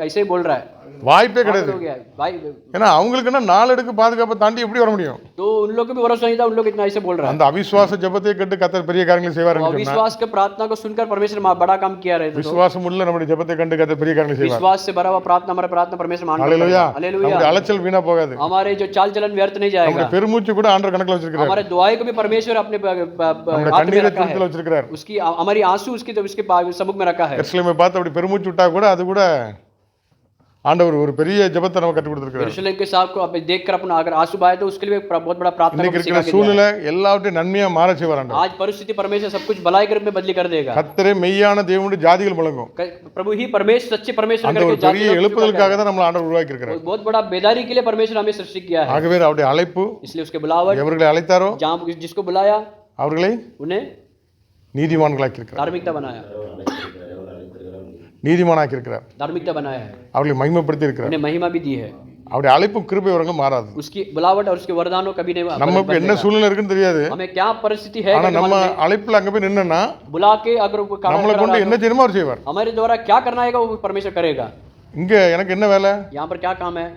ऐसे ही बोल रहा है. வாய்ப்பே கிடையாது. हो गया भाई. ஏன்னா அவங்களுக்குன்னா நாளெடுக்கு பாதுகாப்பை தாண்டி எப்படி வர முடியும்? तो उन लोग को भी भरोसा नहीं था, उन लोग इतना ऐसे बोल रहा है. அந்த அவிசுவாச ஜெபத்தை கேட்டு கர்த்தர் பெரிய காரியங்களை செய்வார். अविश्वास के प्रार्थना को सुनकर परमेश्वर बड़ा काम किया रहे थे. விசுவாசம் உள்ள நம்முடைய ஜெபத்தை கண்டு கர்த்தர் பெரிய காரியங்களை செய்வார். विश्वास से भरा हुआ प्रार्थना हमारा प्रार्थना परमेश्वर मान लेता है. हालेलुया. हालेलुया. நம்முடைய அலைச்சல் வீணா போகாது. हमारे जो चाल चलन व्यर्थ नहीं जाएगा. நம்முடைய பெருமூச்சு கூட ஆண்டவர் கணக்குல வச்சிருக்கார். हमारे दुआएं को भी परमेश्वर अपने நம்முடைய हाथ में கண்ணீரை रखा துருத்தில है. வச்சிருக்கார். उसकी हमारी आंसू उसके सम्मुख में रखा है. எருசலேமை பார்த்து அப்படி பெருமூச்சு விட்டா கூட அது கூட ஆண்டவர் ஒரு பெரிய ஜெபத்தை நமக்கு கற்றுக் கொடுத்திருக்கார். यरूशलेम के साहब को अब देखकर अपना अगर आंसू बहाए तो उसके लिए एक बहुत बड़ा प्रार्थना இன்னைக்கு को இருக்கிற सिखा के சூழ்நிலை எல்லாவற்றையும் நன்மையா மாற செய்வார் ஆண்டவர். आज परिस्थिति परमेश्वर सब कुछ भलाई के रूप में बदली कर देगा. கர்த்தரே மெய்யான தேவனுடைய ஜாதிகள் முழங்கும். प्रभु ही परमेश्वर सच्चे परमेश्वर அந்த करके ஒரு பெரிய எழுப்புதலுக்காக தான் நம்மள ஆண்டவர் உருவாக்கி இருக்கிறார். बहुत बड़ा बेदारी के लिए परमेश्वर हमें सृष्टि किया है. ஆகவே அவருடைய அழைப்பு, इसलिए उसके बुलावट எவர்களை அழைத்தாரோ जहां जिसको बुलाया அவர்களை उन्हें நீதிமான்களாக்கி இருக்கிறார். धार्मिकता बनाया. நீதிமானாக்கி இருக்கிறார். धार्मिकता बनाया है. அவர்களை மகிமைப்படுத்தி இருக்கிறார். उन्हें महिमा भी दी है. அவருடைய அழைப்பும் கிருபை வரங்களும் மாறாது. उसकी बुलावट और उसके वरदानों कभी नहीं நமக்கு என்ன சூழ்நிலை இருக்குன்னு தெரியாது. हमें क्या परिस्थिति है ஆனா நம்ம அழைப்புல அங்க போய் நின்னனா बुला के अगर वो काम நம்மளை கொண்டு என்ன செய்யணுமோ அவர் செய்வார். हमारे द्वारा क्या करना है वो परमेश्वर करेगा. இங்க எனக்கு என்ன வேலை? यहाँ पर क्या काम है?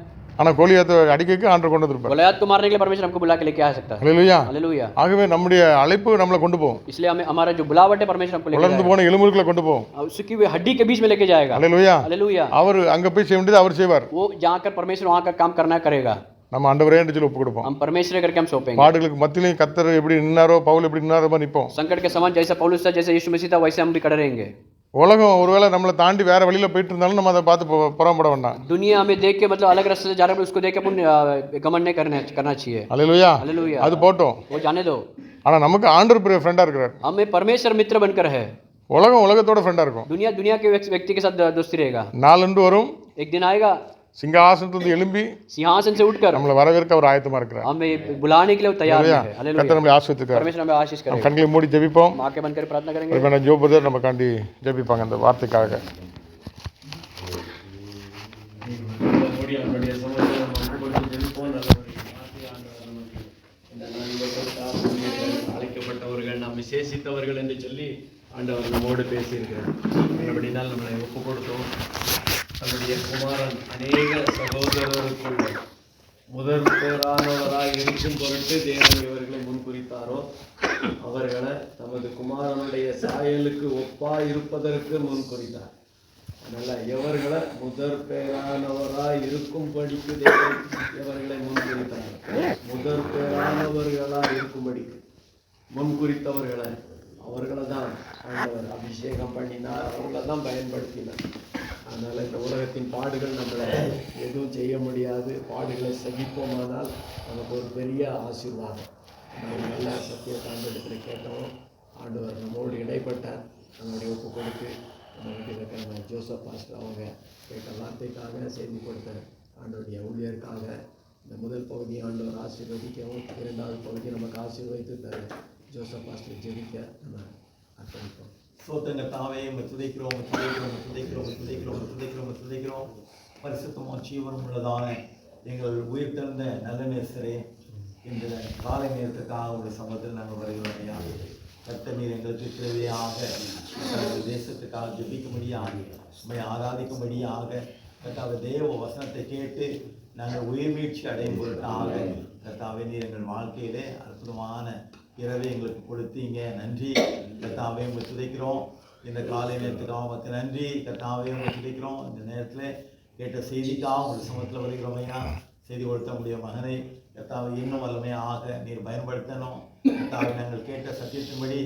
ஆனா கோலியாத்தை அடிக்கக்கு ஆண்டவர் கொண்டு வந்திருப்பார். गोलियत को मारने के लिए परमेश्वर हमको बुला के लेके आ सकता है. ஹalleluya. हालेलुया. ஆகவே நம்முடைய அழைப்பு நம்மளை கொண்டு போகும். इसलिए हमें हमारा जो बुलावट है परमेश्वर हमको लेके வளர்ந்து போன எலும்புகளை கொண்டு போகும். उसकी भी हड्डी के बीच में लेके जाएगा. ஹalleluya. हालेलुया. அவர் அங்க போய் செய்ய வேண்டியது அவர் செய்வார். वो जाकर परमेश्वर वहां का काम करना करेगा. நம்ம ஆண்டவரே என்று சொல்லி ஒப்பு கொடுப்போம். हम परमेश्वर करके हम सौंपेंगे. பாடுகளுக்கு மத்தியிலே கர்த்தர் எப்படி நின்னாரோ பவுல் எப்படி நின்னாரோ மாதிரி நிப்போம். संकट के समान जैसा पौलुस था जैसे यीशु मसीह था वैसे हम भी खड़े रहेंगे. உலகம் ஒருவேளை நம்மளை தாண்டி வேற வழியில போயிட்டு இருந்தாலும் நம்ம அதை பார்த்து புறம்பட வேண்டாம். दुनिया हमें देख के मतलब अलग रास्ते से जा रहे हैं उसको देख के अपन घमंड नहीं करना चाहिए. ஹalleluya. हालेलुया. அது போட்டும். वो जाने दो. ஆனா நமக்கு ஆண்டவர் பெரிய ஃப்ரெண்டா இருக்கிறார். हमें परमेश्वर मित्र बनकर है. உலகம் உலகத்தோட ஃப்ரெண்டா இருக்கும். दुनिया के व्यक्ति के साथ दोस्ती रहेगा. நாளன்று வரும், एक दिन आएगा சிங்காசனத்திலிருந்து எழும்பி सिंहासन से उठकर நம்மளை வரவேற்க அவர் ஆயத்தமா இருக்கிறார். हमें बुलाने के लिए तैयार है. हालेलुया. கர்த்தர் நம்மை ஆசீர்வதிக்கிறார். परमेश्वर हमें आशीष करे. கண்களை மூடி ஜெபிப்போம். आंखें बंद कर प्रार्थना करेंगे. இப்போ நான் ஜோ பிரதர் நம்ம காண்டி ஜெபிப்பாங்க இந்த வார்த்தைக்காக. அழைக்கப்பட்டவர்கள் நாம் விசேஷித்தவர்கள் என்று சொல்லி ஆண்டவர் நம்மோடு பேசியிருக்கிறார். அப்படினால் நம்மளை ஒப்பு கொடுத்தோம். தம்முடைய குமாரன் அநேக சகோதரருக்குள்ள முதல் பேரானவராய் இருக்கும் பொருட்டு தேவன் இவர்களை முன்குறித்தாரோ அவர்களை தமது குமாரனுடைய சாயலுக்கு ஒப்பாய் இருப்பதற்கு முன்குறித்தார். அதனால எவர்களை முதற் பேரானவராய் இருக்கும்படிக்கு தேவன் இவர்களை முன்குறித்தார். முதற் பேரானவர்களாய் இருக்கும்படிக்கு முன்குறித்தவர்களை அவர்களை தான் ஆண்டவர் அபிஷேகம் பண்ணினார், அவர்களை தான் பயன்படுத்தினார். அதனால் இந்த உலகத்தின் பாடுகள் நம்மளை எதுவும் செய்ய முடியாது. பாடுகளை சகிப்போமானால் நமக்கு ஒரு பெரிய ஆசீர்வாதம். நம்ம நல்ல சத்தியத்தை ஆண்டவரிடத்தில் கேட்டோம். ஆண்டவர் நம்மோடு இடைப்பட்டார். நம்முடைய ஒப்பு கொடுத்து நம்ம இருக்கிற ஜோசப் பாஸ்டர் அவங்க கேட்ட வார்த்தைக்காக செய்தி கொடுத்த ஆண்டவருடைய ஊழியருக்காக இந்த முதல் பகுதியை ஆண்டவர் ஆசீர்வதிக்கவும், இரண்டாவது பகுதியை நமக்கு ஆசீர்வதித்து தர ஜோசப் பாஸ்டர் ஜெபிக்க நம்ம அர்ப்பணிப்போம். சோத்தங்க தாவே துதைக்கிறோம் பரிசுத்தமும் ஜீவனும் உள்ளதான எங்கள் உயிர் திறந்த நல்ல நேசரே, இந்த காலை நேரத்துக்காக உடைய சமூகத்தில் நாங்கள் வருகிறோம் ஐயா. கர்த்தர் நீர் எங்களுக்கு தேவையாக தேசத்துக்காக ஜெபிக்கும்படியாக உண்மை ஆராதிக்கும்படியாக கர்த்தாவே தேவ வசனத்தை கேட்டு நாங்கள் உயிர் மீட்சி அடையும் பொருட்டாக கர்த்தாவே நீர் எங்கள் வாழ்க்கையிலே அற்புதமான இரவை எங்களுக்கு கொடுத்தீங்க. நன்றி கர்த்தாவே, உங்களை துதிக்கிறோம். இந்த காலை நேரத்துக்காக உமக்கு நன்றி கர்த்தாவே, உங்களை துதிக்கிறோம். இந்த நேரத்தில் கேட்ட செய்திக்காக உங்கள் சமூகத்தில் வருகிறோம் ஐயா. செய்தி கொடுத்த உடைய மகனை கர்த்தாவை இன்னும் வல்லமையாக நீர் பயன்படுத்தணும். கர்த்தாவை நாங்கள் கேட்ட சத்தியத்தின்படி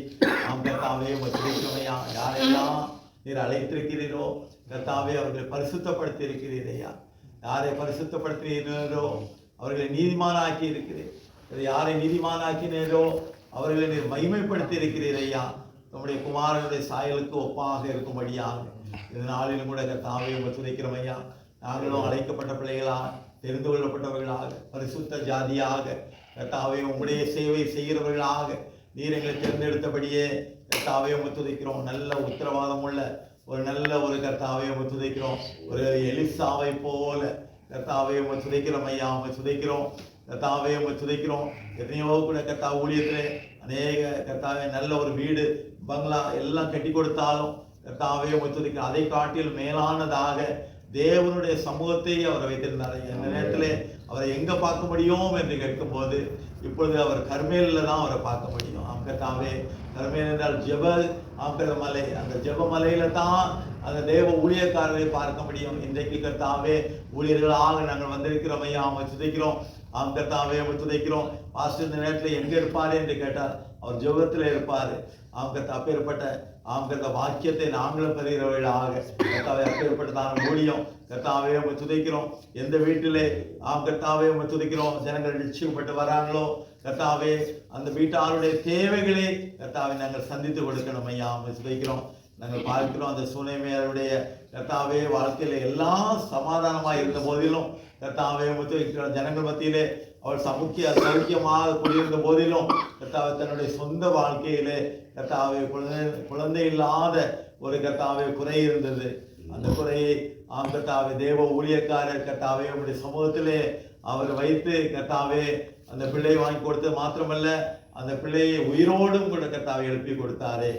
நாம் கர்த்தாவே உங்களை துதிக்கிறோம் ஐயா. யாரெல்லாம் நீர் அழைத்திருக்கிறீரோ கர்த்தாவே அவர்களை பரிசுத்தப்படுத்தி இருக்கிறீர் ஐயா. யாரை பரிசுத்தப்படுத்துகிறீரோ அவர்களை நீதிமானாக்கி இருக்கிறீர். யாரை நீதிமானாக்கினீரோ அவர்களை நீர் மகிமைப்படுத்தி இருக்கிறீர் ஐயா. நம்முடைய குமாரனுடைய சாயலுக்கு ஒப்பாக இருக்கும்படியாக இந்த நாளிலும் கூட கர்த்தாவே உங்களை துதிக்கிறோம் ஐயா. நாங்களும் அழைக்கப்பட்ட பிள்ளைகளாக, தெரிந்து கொள்ளப்பட்டவர்களாக, பரிசுத்த ஜாதியாக கர்த்தாவே உங்களுடைய சேவை செய்கிறவர்களாக நீர் எங்களை தேர்ந்தெடுத்தபடியே கர்த்தாவே உங்களை துதிக்கிறோம். நல்ல உத்தரவாதம் உள்ள ஒரு நல்ல ஒரு கர்த்தாவே உங்களை துதிக்கிறோம். ஒரு எலிசாவை போல கர்த்தாவே உங்களை துதிக்கிறோம் ஐயா. உங்களை துதிக்கிறோம் கர்த்தாவே, உங்களை துதிக்கிறோம். எத்தனையோ கூட கர்த்தா ஊழியத்திலே அநேக கர்த்தாவே நல்ல ஒரு வீடு பங்களா எல்லாம் கட்டி கொடுத்தாலும் கர்த்தாவே உங்களை துதிக்கிறோம். அதை காட்டில் மேலானதாக தேவனுடைய சமூகத்தை அவர் வைத்திருந்தார். இந்த நேரத்தில் அவரை எங்கே பார்க்க முடியும் என்று கேட்கும்போது இப்பொழுது அவர் கர்மேலில் தான் அவரை பார்க்க முடியும். கர்த்தாவே, கர்மேல் என்றால் ஜெப மலை. அந்த ஜெப மலையில தான் அந்த தேவ ஊழியக்காரரை பார்க்க முடியும். இன்றைக்கு கர்த்தாவே ஊழியர்களாக நாங்கள் வந்திருக்கிறோம் ஐயா. அவங்க துதிக்கிறோம். கர்த்தாவே அவங்க துதிக்கிறோம். பாஸ்டர் இந்த நேரத்தில் எங்கே இருப்பார் என்று கேட்டார். அவர் ஜெபத்தில் இருப்பார். கர்த்தா அப்பேற்பட்ட கர்த்தா வாக்கியத்தை நாங்களும் பெறுகிறவர்களாக கர்த்தாவே அப்பேற்பட்டதான ஊழியம் கர்த்தாவே அவங்க துதிக்கிறோம். எந்த வீட்டிலே கர்த்தாவே அவங்க துதிக்கிறோம் ஜனங்கள் நிச்சயப்பட்டு வராங்களோ கர்த்தாவே அந்த வீட்டாருடைய தேவைகளை கர்த்தாவை நாங்கள் சந்தித்து கொடுக்கணும் ஐயா. அவங்க துதிக்கிறோம். நாங்கள் பார்க்கிறோம் அந்த சூனைமையருடைய கர்த்தாவே வாழ்க்கையில எல்லாம் சமாதானமாக இருந்த போதிலும் கர்த்தாவே ஜனங்கள் மத்தியிலே அவள் சௌக்கியமாக குடியிருந்த போதிலும் கர்த்தாவே தன்னுடைய சொந்த வாழ்க்கையிலே கர்த்தாவே குழந்தை இல்லாத ஒரு கர்த்தாவே குறை இருந்தது. அந்த குறையை கர்த்தாவே தேவ ஊழியக்காரர் கர்த்தாவே அவருடைய சமூகத்திலே அவர் வைத்து கர்த்தாவே அந்த பிள்ளையை வாங்கி கொடுத்தது மாத்திரமல்ல, அந்த பிள்ளையை உயிரோடும் கூட கர்த்தாவை எழுப்பி கொடுத்தாரே.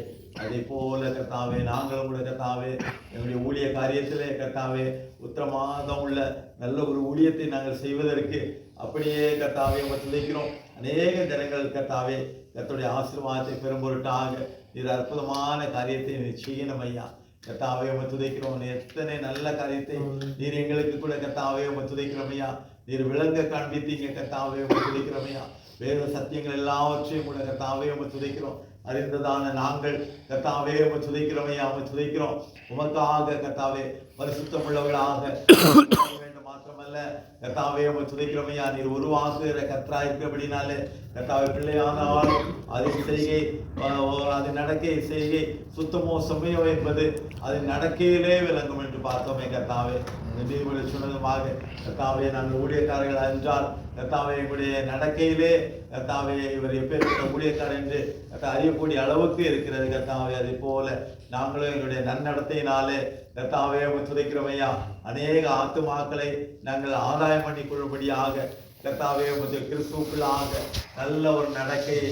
அதே போல கர்த்தாவே நாங்களும் கூட கர்த்தாவே எங்களுடைய ஊழிய காரியத்திலே கர்த்தாவே உத்தரமாதம் உள்ள நல்ல ஒரு ஊழியத்தை நாங்கள் செய்வதற்கு அப்படியே கர்த்தாவே துதிக்கிறோம். அநேக ஜனங்கள் கர்த்தாவே கர்த்தருடைய ஆசீர்வாதத்தை பெரும் பொருட்டாக இது அற்புதமான காரியத்தை நீர் செய்யணும் ஐயா. கர்த்தாவே துதிக்கிறோம். எத்தனை நல்ல காரியத்தை நீர் எங்களுக்கு கூட கர்த்தாவே துதிக்கிறோம் ஐயா. நீர் விளங்க காண்பித்தீங்க கர்த்தாவே துதிக்கிறோம் ஐயா. வேறு சத்தியங்கள் எல்லாவற்றையும் கூட கர்த்தாவே துதிக்கிறோம். அறிந்ததான நாங்கள் கர்த்தாவே துதிக்கிறோம் ஐயா. துதிக்கிறோம். உமக்காக கர்த்தாவே பரிசுத்தம் உள்ளவர்களாக வேண்டும் மாத்திரமல்ல கர்த்தாவே துதிக்கிறோம் ஐயா. நீர் உருவாக்குகிற கர்த்தரா இருக்கிறபடினாலே கர்த்தாவே பிள்ளையானாலும் அதன் செய்கை அதன் நடக்கை செய்கை சுத்தமோ செம்மையோ என்பது அதன் நடக்கையிலே விளங்கும் என்று பார்த்தோமே கர்த்தாவே. சொன்னதுமாக கர்த்தாவே நாங்கள் ஊழியக்காரர்கள் என்றால் கர்த்தாவே எங்களுடைய நடக்கையிலே கர்த்தாவே இவர் எப்பேற்பட்ட ஊழியக்காரர் என்று அறியக்கூடிய அளவுக்கு இருக்கிறது கர்த்தாவே. அதே போல நாங்களும் எங்களுடைய நன்னடத்தையினாலே கர்த்தாவே துதிக்கிறோம் ஐயா. அநேக ஆத்துமாக்களை நாங்கள் ஆதாயம் பண்ணி கொள்ளும்படியாக கர்த்தாவே கிறிஸ்துவுக்குள்ளாக நல்ல ஒரு நடக்கையை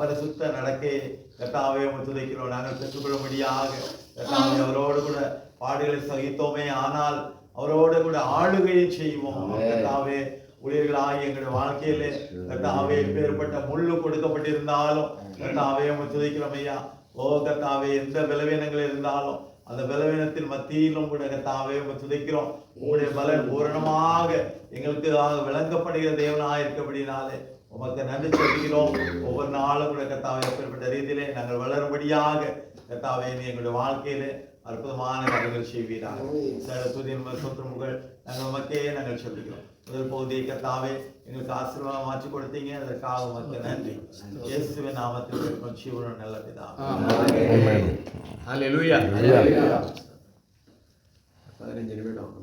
பரிசுத்த நடக்கையை கர்த்தாவே துதிக்கிறோம். நாங்கள் பெற்றுக்கொள்ளும்படியாக கர்த்தாவே அவரோடு கூட பாடுகளை சகித்தோமே, ஆனால் அவரோடு கூட ஆளுகையை செய்வோம். கர்த்தாவே, ஊழியர்களாகி எங்களுடைய வாழ்க்கையிலே கர்த்தாவே எப்பேற்பட்ட முள்ளு கொடுக்கப்பட்டிருந்தாலும் கர்த்தாவே உம்மை துதிக்கிறோம் ஐயா. ஓ கர்த்தாவே, எந்த பலவீனங்கள் இருந்தாலும் அந்த பலவீனத்தின் மத்தியிலும் கூட கர்த்தாவே உம்மை துதிக்கிறோம். உங்களுடைய பலன் பூரணமாக எங்களுக்கு விளங்கப்படுகிற தேவனாக இருக்கபடினாலே உமக்கு நன்றி சொல்கிறோம். ஒவ்வொரு நாளும் கூட கர்த்தாவே எப்பேற்பட்ட ரீதியிலே நாங்கள் வளரும்படியாக கர்த்தாவே நீ எங்களுடைய வாழ்க்கையிலே அற்புதமான காரியங்கள் செய்வீராக. சொத்துமுகள் நாங்கள் உமக்கே நாங்கள் சொல்கிறோம். முதல் பகுதியை கர்த்தாவே எங்களுக்கு ஆசீர்வாதம் மாற்றி கொடுத்தீங்க, அதற்காக உமக்கு நன்றி. இயேசுவின் நாமத்தில் இருக்கும் ஜீவனுள்ள நல்ல பிதாவே. ஹல்லேலூயா. 15 நிமிடம்